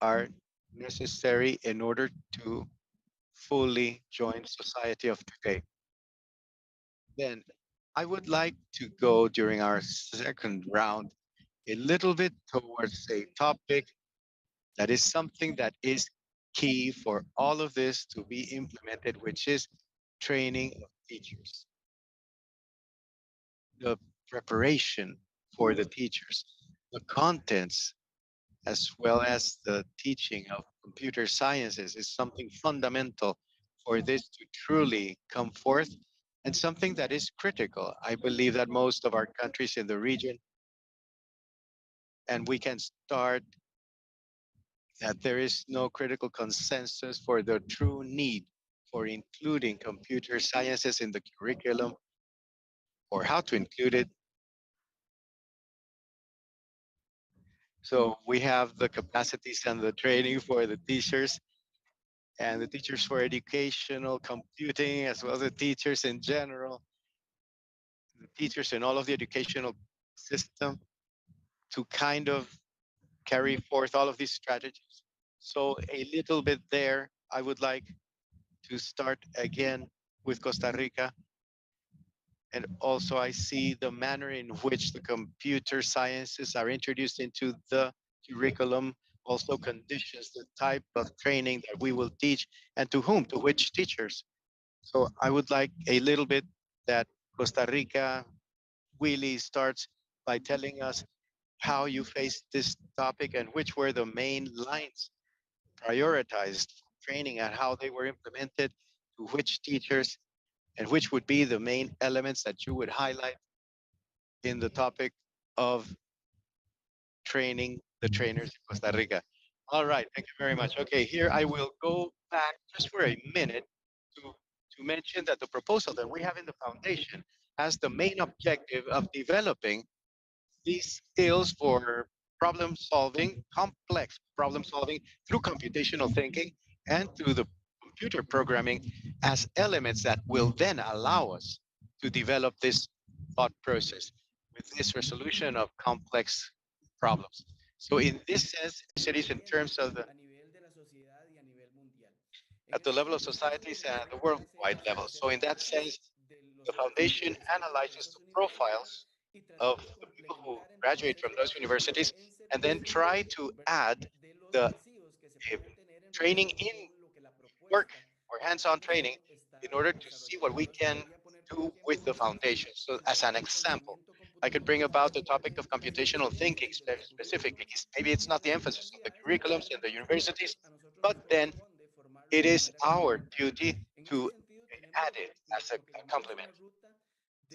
[SPEAKER 1] are necessary in order to fully join society of today. Then I would like to go during our second round a little bit towards a topic that is something that is key for all of this to be implemented, which is training of teachers, the preparation for the teachers, the contents, as well as the teaching of computer sciences is something fundamental for this to truly come forth and something that is critical. I believe that most of our countries in the region, and we can start that there is no critical consensus for the true need for including computer sciences in the curriculum or how to include it. So we have the capacities and the training for the teachers and the teachers for educational computing, as well as the teachers in general, the teachers in all of the educational system to kind of carry forth all of these strategies. So a little bit there, I would like to start again with Costa Rica. And also I see the manner in which the computer sciences are introduced into the curriculum also conditions the type of training that we will teach and to whom, to which teachers. So I would like a little bit that Costa Rica really starts by telling us how you faced this topic and which were the main lines prioritized training and how they were implemented to which teachers and which would be the main elements that you would highlight in the topic of training the trainers in Costa Rica. All right, thank you very much. Okay, here I will go back just for a minute to, to mention that the proposal that we have in the foundation has the main objective of developing these skills for problem solving, complex problem solving through computational thinking and through the computer programming as elements that will then allow us to develop this thought process with this resolution of complex problems. So in this sense, cities in terms of the at the level of societies and the worldwide level. So in that sense, the foundation analyzes the profiles of the people who graduate from those universities and then try to add the training in work or hands-on training in order to see what we can do with the foundation. So as an example, I could bring about the topic of computational thinking specifically. Maybe it's not the emphasis of the curriculums in the universities, but then it is our duty to add it as a complement.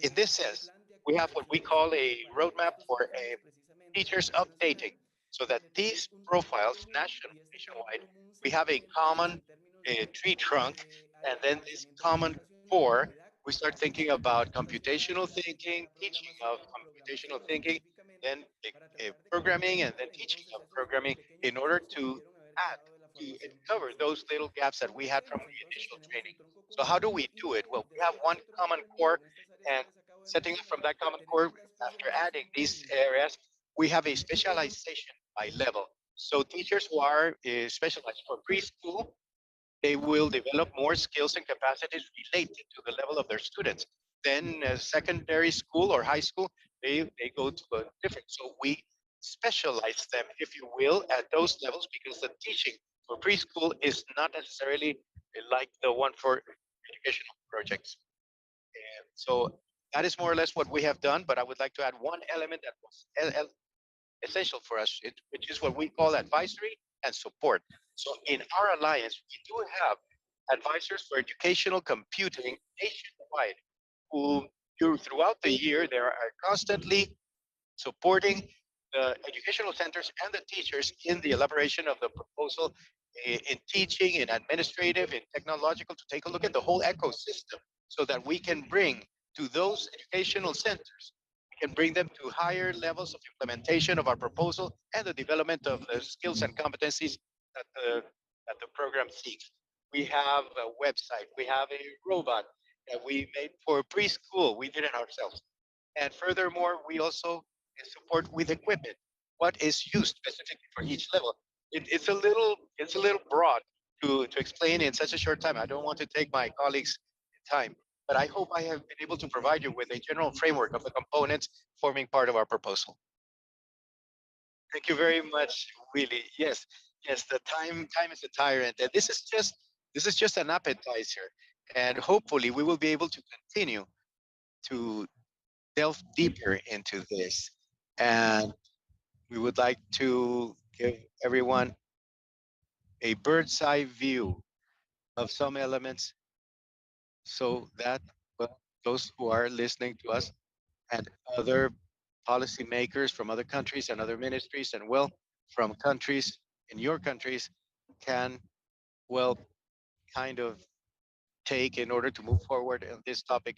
[SPEAKER 1] In this sense, we have what we call a roadmap for a teachers updating so that these profiles nationwide, we have a common tree trunk, and then this common core, we start thinking about computational thinking, teaching of computational thinking, then programming, and then teaching of programming in order to add to cover those little gaps that we had from the initial training. So how do we do it? Well, we have one common core, and setting up from that common core, after adding these areas, we have a specialization by level. So teachers who are specialized for preschool, they will develop more skills and capacities related to the level of their students. Then secondary school or high school,
[SPEAKER 2] they go to a different. So we specialize them, if you will, at those levels because the teaching for preschool is not necessarily like the one for educational projects. And so that is more or less what we have done. But I would like to add one element that was essential for us, which is what we call advisory and support. So in our alliance, we do have advisors for educational computing nationwide who throughout the year they are constantly supporting the educational centers and the teachers in the elaboration of the proposal in teaching, in administrative, in technological, to take a look at the whole ecosystem so that we can bring to those educational centers, we can bring them to higher levels of implementation of our proposal and the development of the skills and competencies that the program seeks. We have a website, we have a robot that we made for preschool. We did it ourselves. And furthermore, we also support with equipment. What is used specifically for each level? It's a little broad to explain in such a short time. I don't want to take my colleagues' time, but I hope I have been able to provide you with a general framework of the components forming part of our proposal. Thank you very much, Willie. Yes, yes, the time is a tyrant, and this is just an appetizer, and hopefully we will be able to continue to delve deeper into this. And we would like to give everyone a bird's eye view of some elements so that, well, those who are listening to us and other policymakers from other countries and other ministries and, well, from countries in your countries can, well, kind of take in order to move forward on this topic.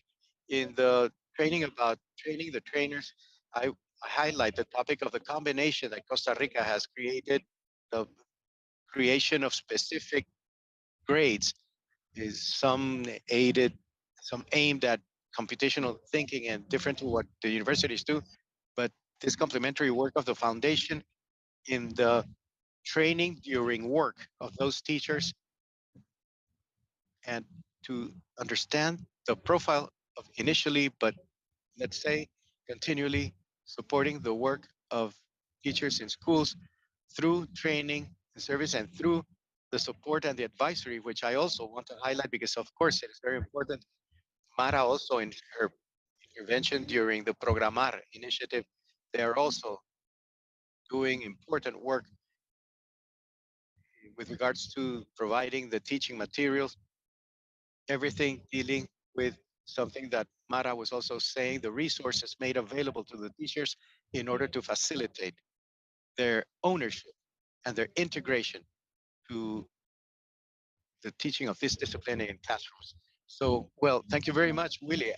[SPEAKER 2] In the training about training the trainers, I highlight the topic of the combination that Costa Rica has created, the creation of specific grades is some aided, some aimed at computational thinking and different to what the universities do. But this complementary work of the foundation in the training during work of those teachers and to understand the profile of initially, but let's say continually supporting the work of teachers in schools through training and service and through the support and the advisory, which I also want to highlight because, of course, it is very important. Mara also in her intervention during the Program.AR initiative, they are also doing important work with regards to providing the teaching materials, everything dealing with something that Mara was also saying, the resources made available to the teachers in order to facilitate their ownership and their integration to the teaching of this discipline in classrooms. So, well, thank you very much, Willie.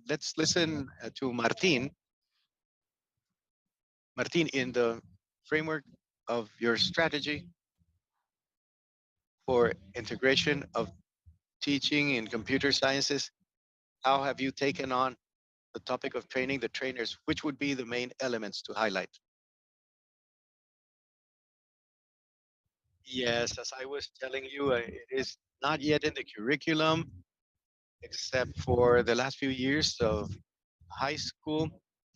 [SPEAKER 2] Let's listen to Martin. Martin, in the framework of your strategy for integration of teaching in computer sciences, how have you taken on the topic of training the trainers? Which would be the main elements to highlight? Yes, as I was telling you, it is not yet in the curriculum, except for the last few years of high school,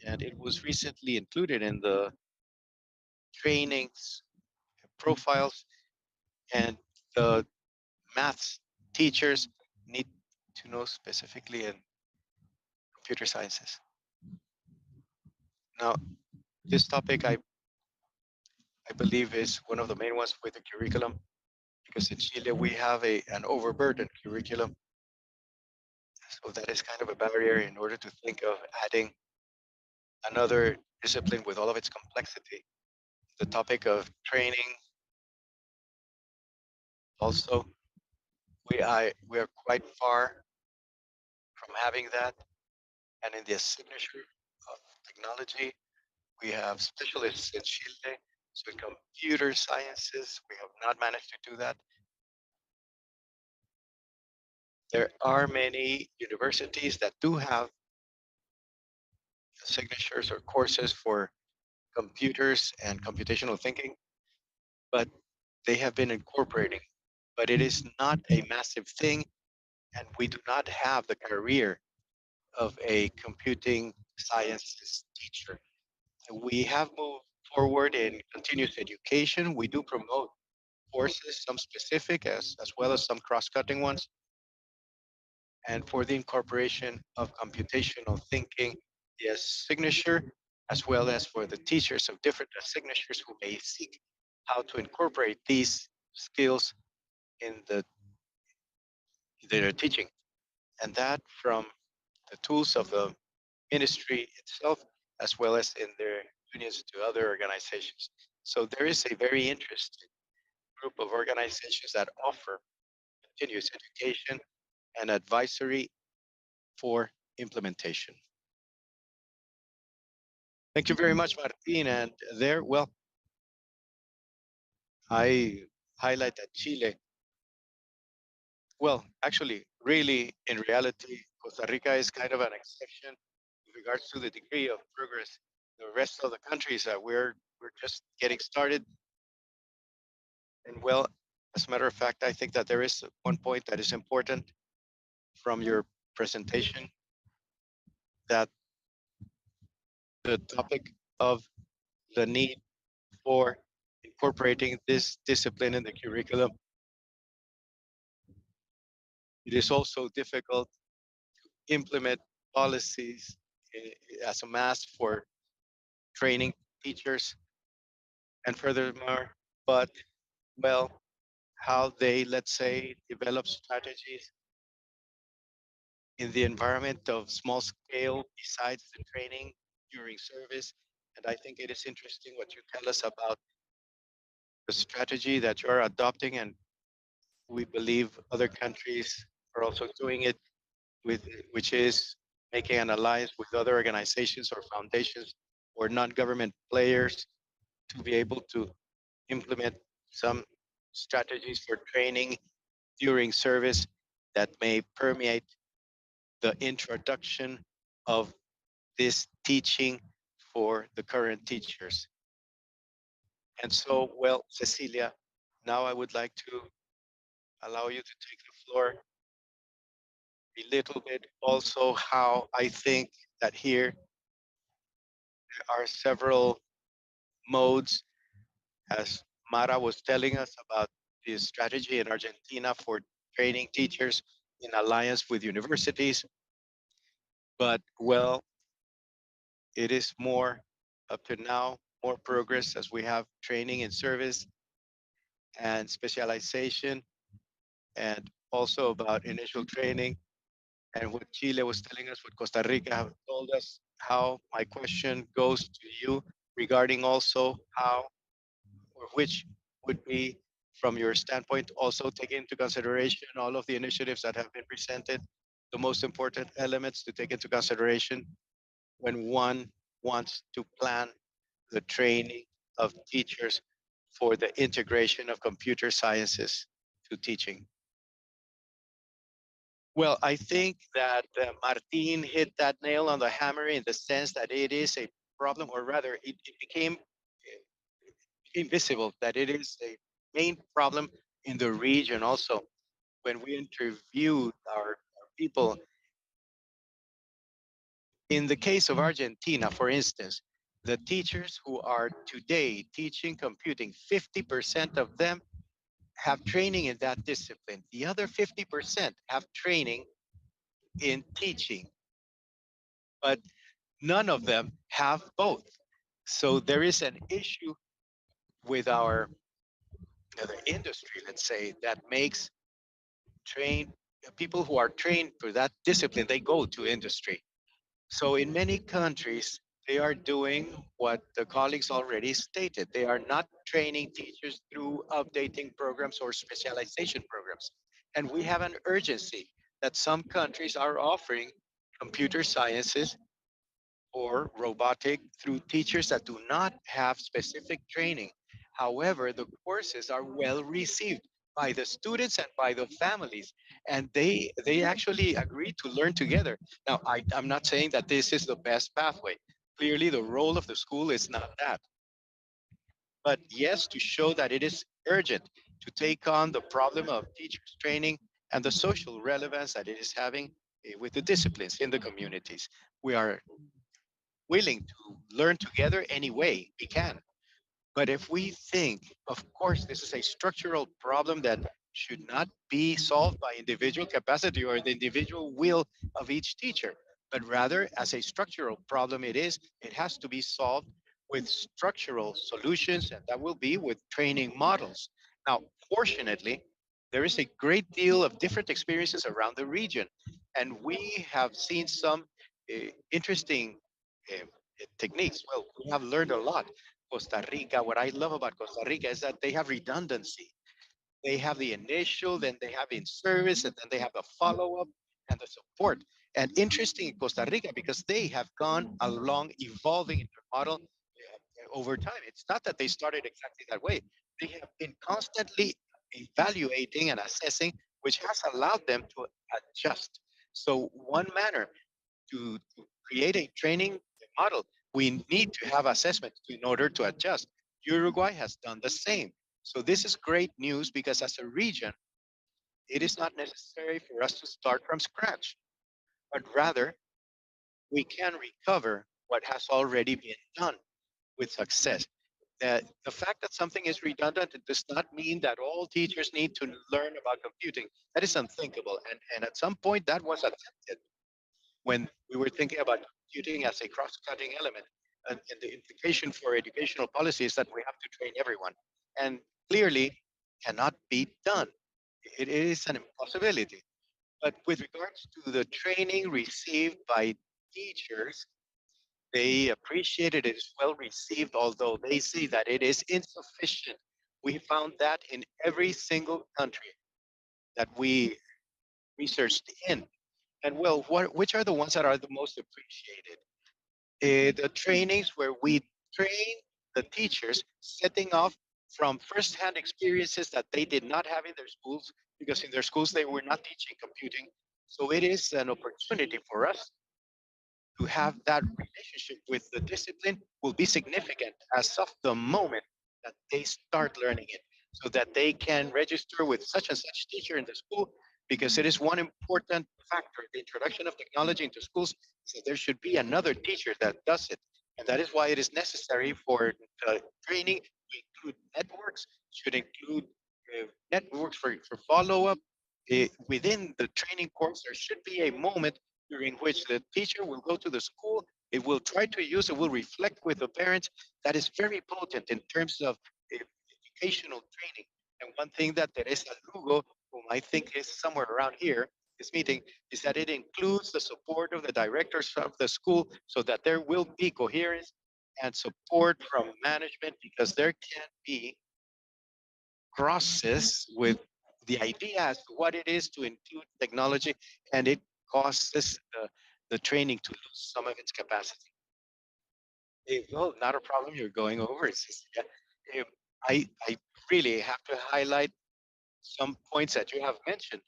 [SPEAKER 2] and it was recently included in the trainings profiles, and the maths teachers need to know specifically in computer sciences. Now, this topic I believe is one of the main ones with the curriculum because in Chile we have an overburdened curriculum. So that is kind of a barrier in order to think of adding another discipline with all of its complexity. The topic of training also, we are quite far from having that. And in the signature of technology, we have specialists in Chile. So in computer sciences, we have not managed to do that. There are many universities that do have signatures or courses for computers and computational thinking, but they have been incorporating. But it is not a massive thing, and we do not have the career of a computing sciences teacher. We have moved forward in continuous education. We do promote courses, some specific as well as some cross-cutting ones, and for the incorporation of computational thinking, the signature, as well as for the teachers of different signatures who may seek how to incorporate these skills in their teaching, and that from the tools of the ministry itself, as well as in their unions to other organizations. So there is a very interesting group of organizations that offer continuous education and advisory for implementation. Thank you very much, Martin. And there, well, I highlight that Chile, well, actually, really, in reality, Costa Rica is kind of an exception with regards to the degree of progress. The rest of the countries that we're just getting started. And well, as a matter of fact, I think that there is one point that is important from your presentation, that the topic of the need for incorporating this discipline in the curriculum. It is also difficult to implement policies as a mass for training teachers, and furthermore, but well, how they, let's say, develop strategies in the environment of small scale besides the training during service. And I think it is interesting what you tell us about the strategy that you're adopting, and we believe other countries are also doing it with, which is making an alliance with other organizations or foundations or non-government players to be able to implement some strategies for training during service that may permeate the introduction of this teaching for the current teachers. And so, well, Cecilia, now I would like to allow you to take the floor a little bit also how I think that here there are several modes, as Mara was telling us about the strategy in Argentina for training teachers in alliance with universities. But well, it is more up to now, more progress as we have training in service and specialization, and also about initial training. And what Chile was telling us, what Costa Rica have told us, how my question goes to you regarding also how or which would be, from your standpoint, also take into consideration all of the initiatives that have been presented, the most important elements to take into consideration when one wants to plan the training of teachers for the integration of computer sciences to teaching. Well, I think that Martin hit that nail on the hammer in the sense that it is a problem, or rather, it became visible that it is a main problem in the region also. When we interviewed our people, in the case of Argentina, for instance, the teachers who are today teaching computing, 50% of them have training in that discipline. The other 50% have training in teaching, but none of them have both. So there is an issue with our the industry, let's say, that makes trained people who are trained for that discipline, they go to industry. So in many countries, they are doing what the colleagues already stated. They are not training teachers through updating programs or specialization programs. And we have an urgency that some countries are offering computer sciences or robotic through teachers that do not have specific training. However, the courses are well received by the students and by the families, and they actually agree to learn together. Now, I'm not saying that this is the best pathway. Clearly, the role of the school is not that. But yes, to show that it is urgent to take on the problem of teachers training and the social relevance that it is having,
[SPEAKER 1] with the disciplines in the communities. We are willing to learn together any way we can. But if we think, of course, this is a structural problem that should not be solved by individual capacity or the individual will of each teacher, but rather as a structural problem, it has to be solved with structural solutions, and that will be with training models. Now, fortunately, there is a great deal of different experiences around the region, and we have seen some interesting uh, techniques. Well, we have learned a lot. Costa Rica, what I love about Costa Rica is that they have redundancy. They have the initial, then they have in service, and then they have the follow up and the support. And interesting in Costa Rica because they have gone along evolving in their model over time. It's not that they started exactly that way. They have been constantly evaluating and assessing, which has allowed them to adjust. So one manner to create a training model, we need to have assessment in order to adjust. Uruguay has done the same. So this is great news because as a region, it is not necessary for us to start from scratch, but rather we can recover what has already been done with success. The fact that something is redundant, it does not mean that all teachers need to learn about computing. That is unthinkable. And at some point that was attempted when we were thinking about computing as a cross-cutting element. And the implication for educational policy is that we have to train everyone. And clearly cannot be done. It is an impossibility. But with regards to the training received by teachers, they appreciated it is well received, although they say that it is insufficient. We found that in every single country that we researched in. And well, which are the ones that are the most appreciated? The trainings where we train the teachers setting off from firsthand experiences that they did not have in their schools, because in their schools they were not teaching computing. So it is an opportunity for us to have that relationship with the discipline will be significant as of the moment that they start learning it, so that they can register with such and such teacher in the school, because it is one important factor. The introduction of technology into schools is that there should be another teacher that does it. And that is why it is necessary for training to include networks, should include networks for follow-up. Within the training course, there should be a moment during which the teacher will go to the school, it will try to use, it will reflect with the parents. That is very potent in terms of educational training. And one thing that Teresa Lugo, whom I think is somewhere around here, this meeting, is that it includes the support of the directors of the school so that there will be coherence and support from management, because there can be crosses with the idea as to what it is to include technology, and it causes the training to lose some of its capacity. Well, not a problem. You're going over. It's just, yeah. I really have to highlight some points that you have mentioned.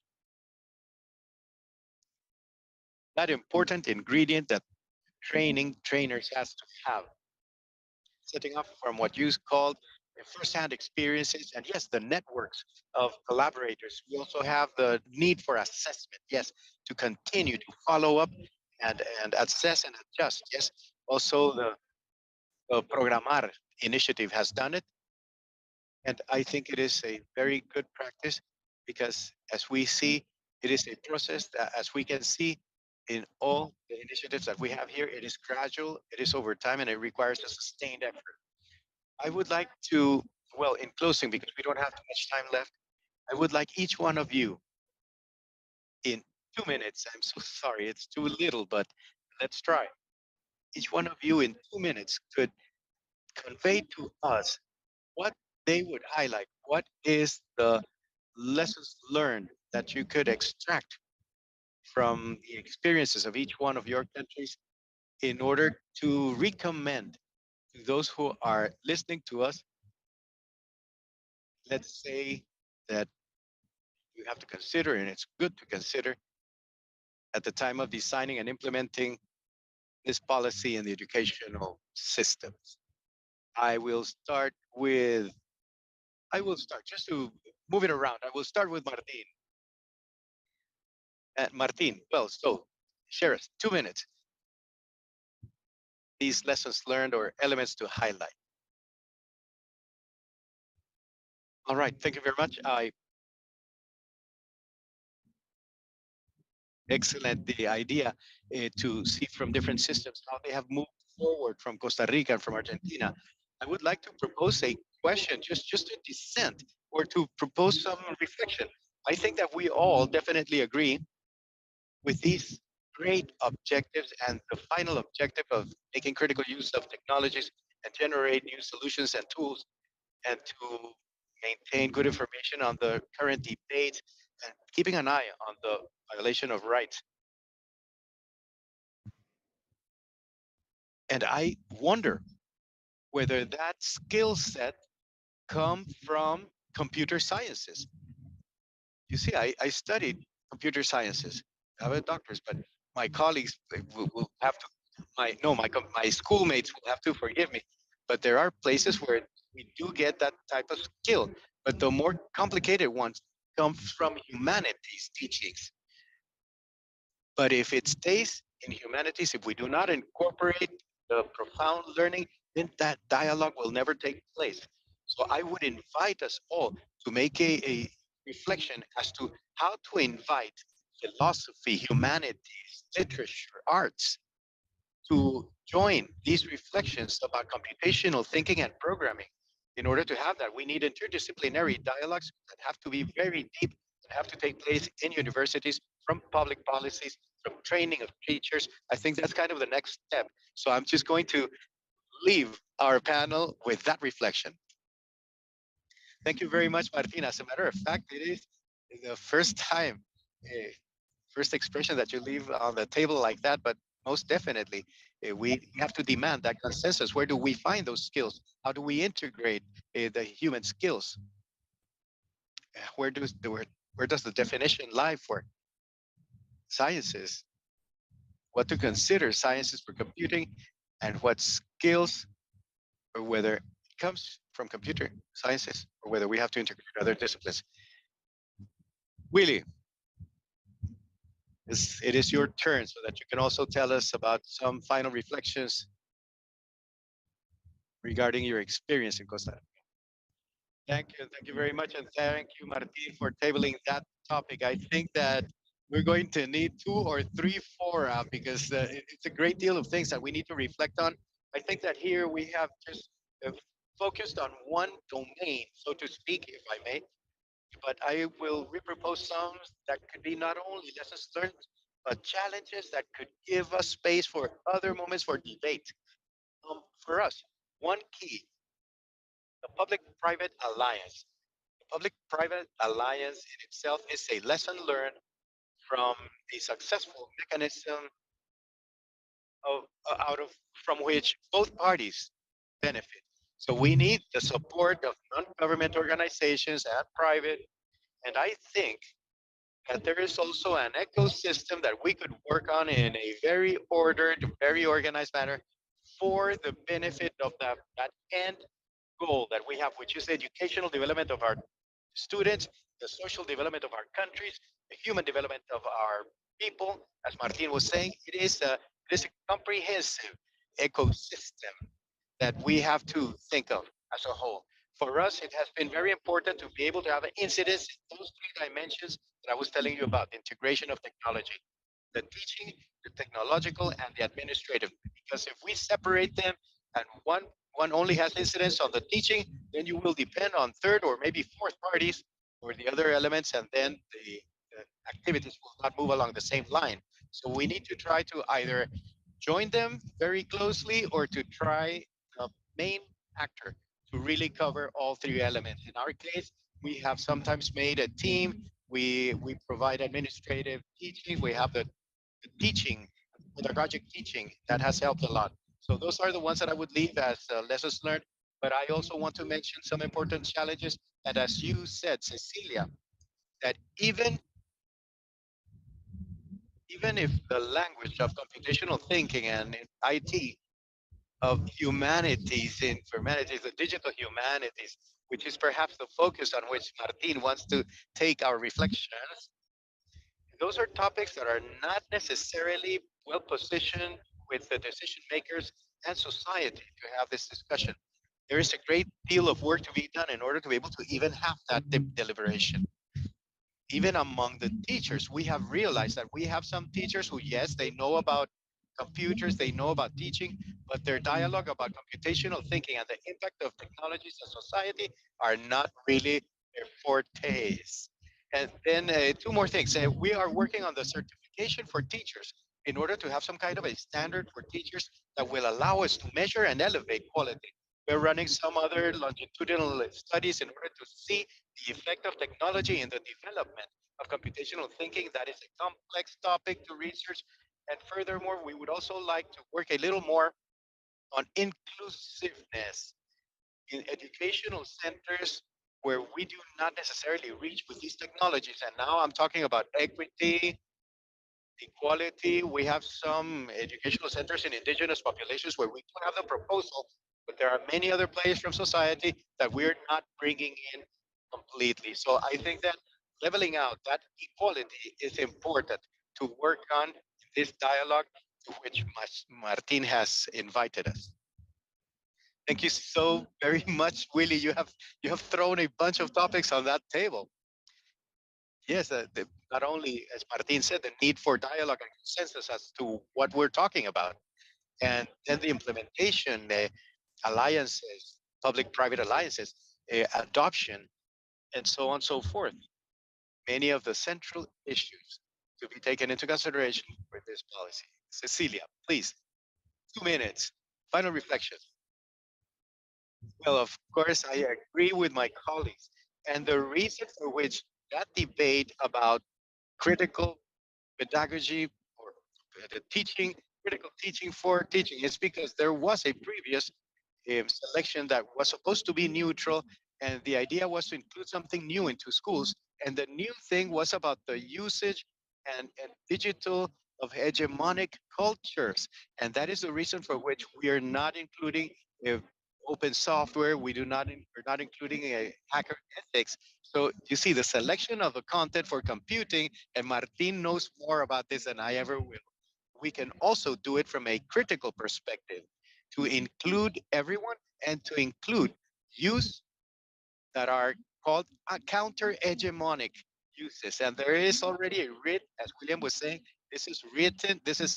[SPEAKER 1] That important ingredient that training trainers has to have, setting up from what you called first-hand experiences, and yes, the networks of collaborators. We also have the need for assessment, yes, to continue to follow up and assess and adjust. Yes, also the Program.AR initiative has done it, and I think it is a very good practice because, as we see, it is a process that, as we can see in all the initiatives that we have here, it is gradual, it is over time, and it requires a sustained effort. I would like to, well, in closing, because we don't have too much time left, I would like each one of you in 2 minutes. I'm so sorry, it's too little, but let's try. Each one of you in 2 minutes could convey to us what they would highlight. What is the lessons learned that you could extract from the experiences of each one of your countries in order to recommend to those who are listening to us? Let's say that you have to consider, and it's good to consider at the time of designing and implementing this policy in the educational systems. I will start with, I will start just to move it around. I will start with Martin.
[SPEAKER 2] Martin, well, so share us 2 minutes these lessons learned or elements to highlight. All right, thank you very much. I excellent the idea to see from different systems how they have moved forward from Costa Rica and from Argentina. I would like to propose a question, just to dissent or to propose some reflection. I think that we all definitely agree with these great objectives and the final objective of making critical use of technologies and generate new solutions and tools and to maintain good information on the current debate and keeping an eye on the violation of rights. And I wonder whether that skill set come from computer sciences. You see, I studied computer sciences. I have a doctor's, but my colleagues will have to, my no, my schoolmates will have to forgive me. But there are places where we do get that type of skill. But the more complicated ones come from humanities teachings. But if it stays in humanities, if we do not incorporate the profound learning, then that dialogue will never take place. So I would invite us all to make a reflection as to how to invite philosophy, humanities, literature, arts to join these reflections about computational thinking and programming. In order to have that, we need interdisciplinary dialogues that have to be very deep, that have to take place in universities, from public policies, from training of teachers. I think that's kind of the next step. So I'm just going to leave our panel with that reflection. Thank you very much, Martina. As a matter of fact, it is the first time, uh, first expression that you leave on the table like that, but most definitely, we have to demand that consensus. Where do we find those skills? How do we integrate the human skills? Where does where does the definition lie for sciences? What to consider sciences for computing, and what skills, or whether it comes from computer sciences, or whether we have to integrate other disciplines. Willie, it is your turn so that you can also tell us about some final reflections regarding your experience in Costa Rica. Thank you very much, and thank you, Martin, for tabling that topic. I think that we're going to need two or three fora because it's a great deal of things that we need to reflect on. I think that here we have just focused on one domain, so to speak, if I may, but I will repropose some that could be not only lessons learned, but challenges that could give us space for other moments for debate. For us, one key, the public-private alliance. The public-private alliance in itself is a lesson learned from a successful mechanism of, out of from which both parties benefit. So we need the support of non-government organizations and private, and I think that there is also an ecosystem that we could work on in a very ordered, very organized manner for the benefit of that end goal that we have, which is the educational development of our students, the social development of our countries, the human development of our people. As Martin was saying, it is a comprehensive ecosystem that we have to think of as a whole. For us, it has been very important to be able to have an incidence in those three dimensions that I was telling you about, the integration of technology, the teaching, the technological, and the administrative. Because if we separate them and one only has incidence on the teaching, then you will depend on third or maybe fourth parties for the other elements, and then the activities will not move along the same line. So we need to try to either join them very closely or to try the main actor to really cover all three elements. In our case, we have sometimes made a team. We provide administrative teaching. We have the teaching, pedagogic teaching that has helped a lot. So those are the ones that I would leave as lessons learned. But I also want to mention some important challenges. And as you said, Cecilia, that even if the language of computational thinking and in IT of humanities, humanities, the digital humanities, which is perhaps the focus on which Martin wants to take our reflections, Those are topics that are not necessarily well positioned with the decision makers and society to have this discussion. There is a great deal of work to be done in order to be able to even have that deliberation. Even among the teachers, we have realized that we have some teachers who, yes, they know about computers, they know about teaching, but their dialogue about computational thinking and the impact of technologies on society are not really their fortes. And then two more things. We are working on the certification for teachers in order to have some kind of a standard for teachers that will allow us to measure and elevate quality. We're running some other longitudinal studies in order to see the effect of technology in the development of computational thinking. That is a complex topic to research. And furthermore, we would also like to work a little more on inclusiveness in educational centers where we do not necessarily reach with these technologies. And now I'm talking about equity, equality. We have some educational centers in indigenous populations where we do have the proposal, but there are many other players from society that we're not bringing in completely. So I think that leveling out that equality is important to work on this dialogue to which Martin has invited us. Thank you so very much, Willie. You have thrown a bunch of topics on that table. Yes, not only, as Martin said, the need for dialogue and consensus as to what we're talking about, and then the implementation, alliances, public-private alliances, adoption, and so on and so forth. Many of the central issues to be taken into consideration for this policy. Cecilia, please, 2 minutes. Final reflection. Well, of course, I agree with my colleagues. And the reason for which that debate about critical pedagogy or the teaching, critical teaching for teaching is because there was a previous selection that was supposed to be neutral, and the idea was to include something new into schools. And the new thing was about the usage and digital of hegemonic cultures, and that is the reason for which we are not including uh, open software. We're not including a hacker ethics. So you see the selection of the content for computing, and Martin knows more about this than I ever will. We can also do it from a critical perspective to include everyone and to include use that are called counter hegemonic uses. And there is already a writ, as William was saying, this is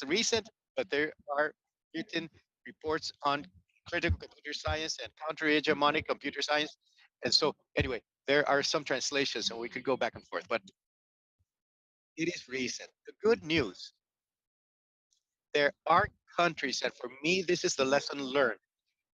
[SPEAKER 2] recent, but there are written reports on critical computer science and counter hegemonic computer science. And so, anyway, there are some translations, and we could go back and forth, but it is recent. The good news, there are countries, and for me, this is the lesson learned,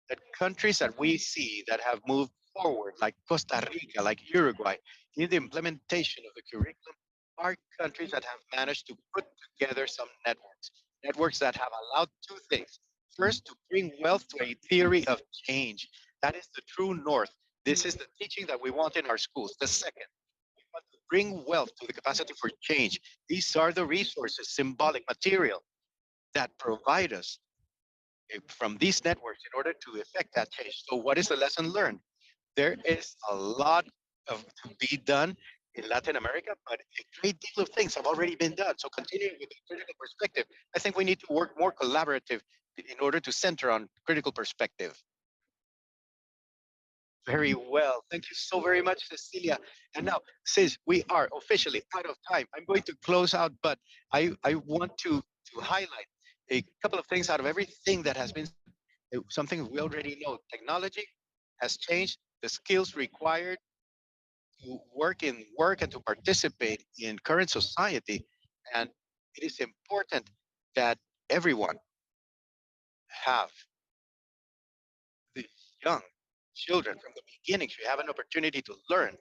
[SPEAKER 2] that countries that we see that have moved forward, like Costa Rica, like Uruguay, in the implementation of the curriculum, are countries that have managed to put together some networks that have allowed two things. First, to bring wealth to a theory of change. That is the true north. This is the teaching that we want in our schools. The second, we want to bring wealth to the capacity for change. These are the resources, symbolic, material, that provide us from these networks in order to effect that change. So, what is the lesson learned? There is a lot of to be done in Latin America, but a great deal of things have already been done. So, continuing with the critical perspective, I think we need to work more collaborative in order to center on critical perspective. Very well. Thank you so very much, Cecilia. And now, since we are officially out of time, I'm going to close out, but I want to highlight a couple of things out of everything that has been something we already know. Technology has changed the skills required to work and to participate in current society. And it is important that everyone have the young children from the beginning should have an opportunity to learn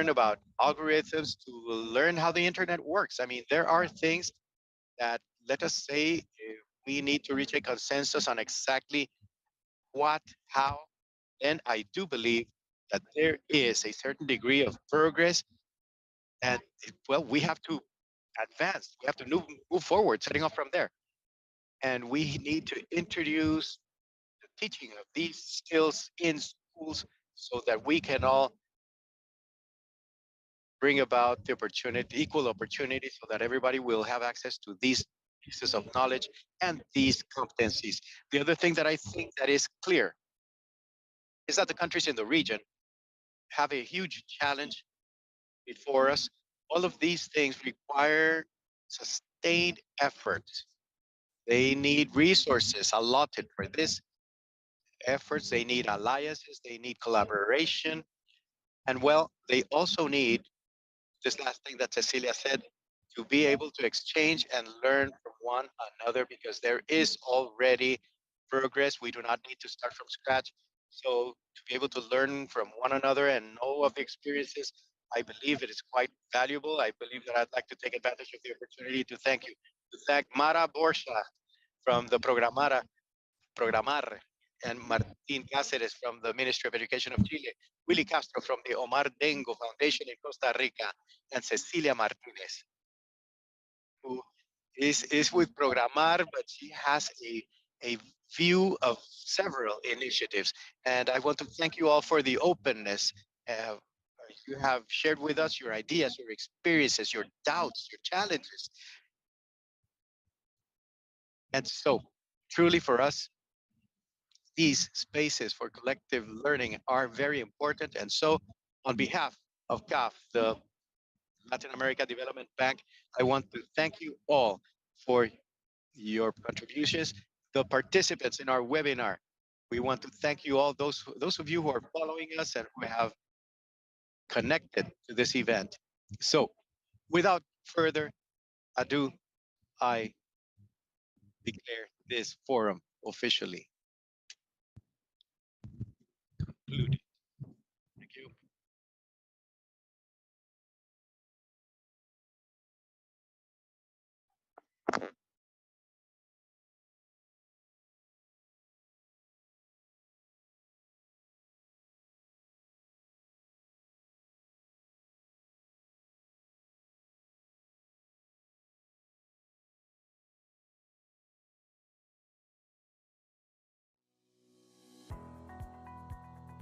[SPEAKER 2] about algorithms, to learn how the internet works. I mean, there are things that, let us say, we need to reach a consensus on exactly what, how, then I do believe that there is a certain degree of progress, and well, we have to advance. We have to move forward, setting off from there, and we need to introduce the teaching of these skills in schools so that we can all bring about the opportunity, equal opportunity, so that everybody will have access to these pieces of knowledge and these competencies. The other thing that I think that is clear is that the countries in the region have a huge challenge before us. All of these things require sustained effort. They need resources allotted for this efforts. They need alliances. They need collaboration. And well, they also need this last thing that Cecilia said, to be able to exchange and learn from one another, because there is already progress. We do not need to start from scratch. So to be able to learn from one another and know of the experiences, I believe it is quite valuable. I believe that I'd like to take advantage of the opportunity to thank you, to thank Mara Borsha from the Programar, and Martin Cáceres from the Ministry of Education of Chile, Willy Castro from the Omar Dengo Foundation in Costa Rica, and Cecilia Martinez, who is with Programar, but she has a view of several initiatives. And I want to thank you all for the openness. Uh, you have shared with us your ideas, your experiences, your doubts, your challenges. And so, truly for us, these spaces for collective learning are very important. And so, on behalf of CAF, the Latin America Development Bank, I want to thank you all for your contributions. The participants in our webinar, we want to thank you all, those of you who are following us and who have connected to this event. So, without further ado, I declare this forum officially concluded. Thank you.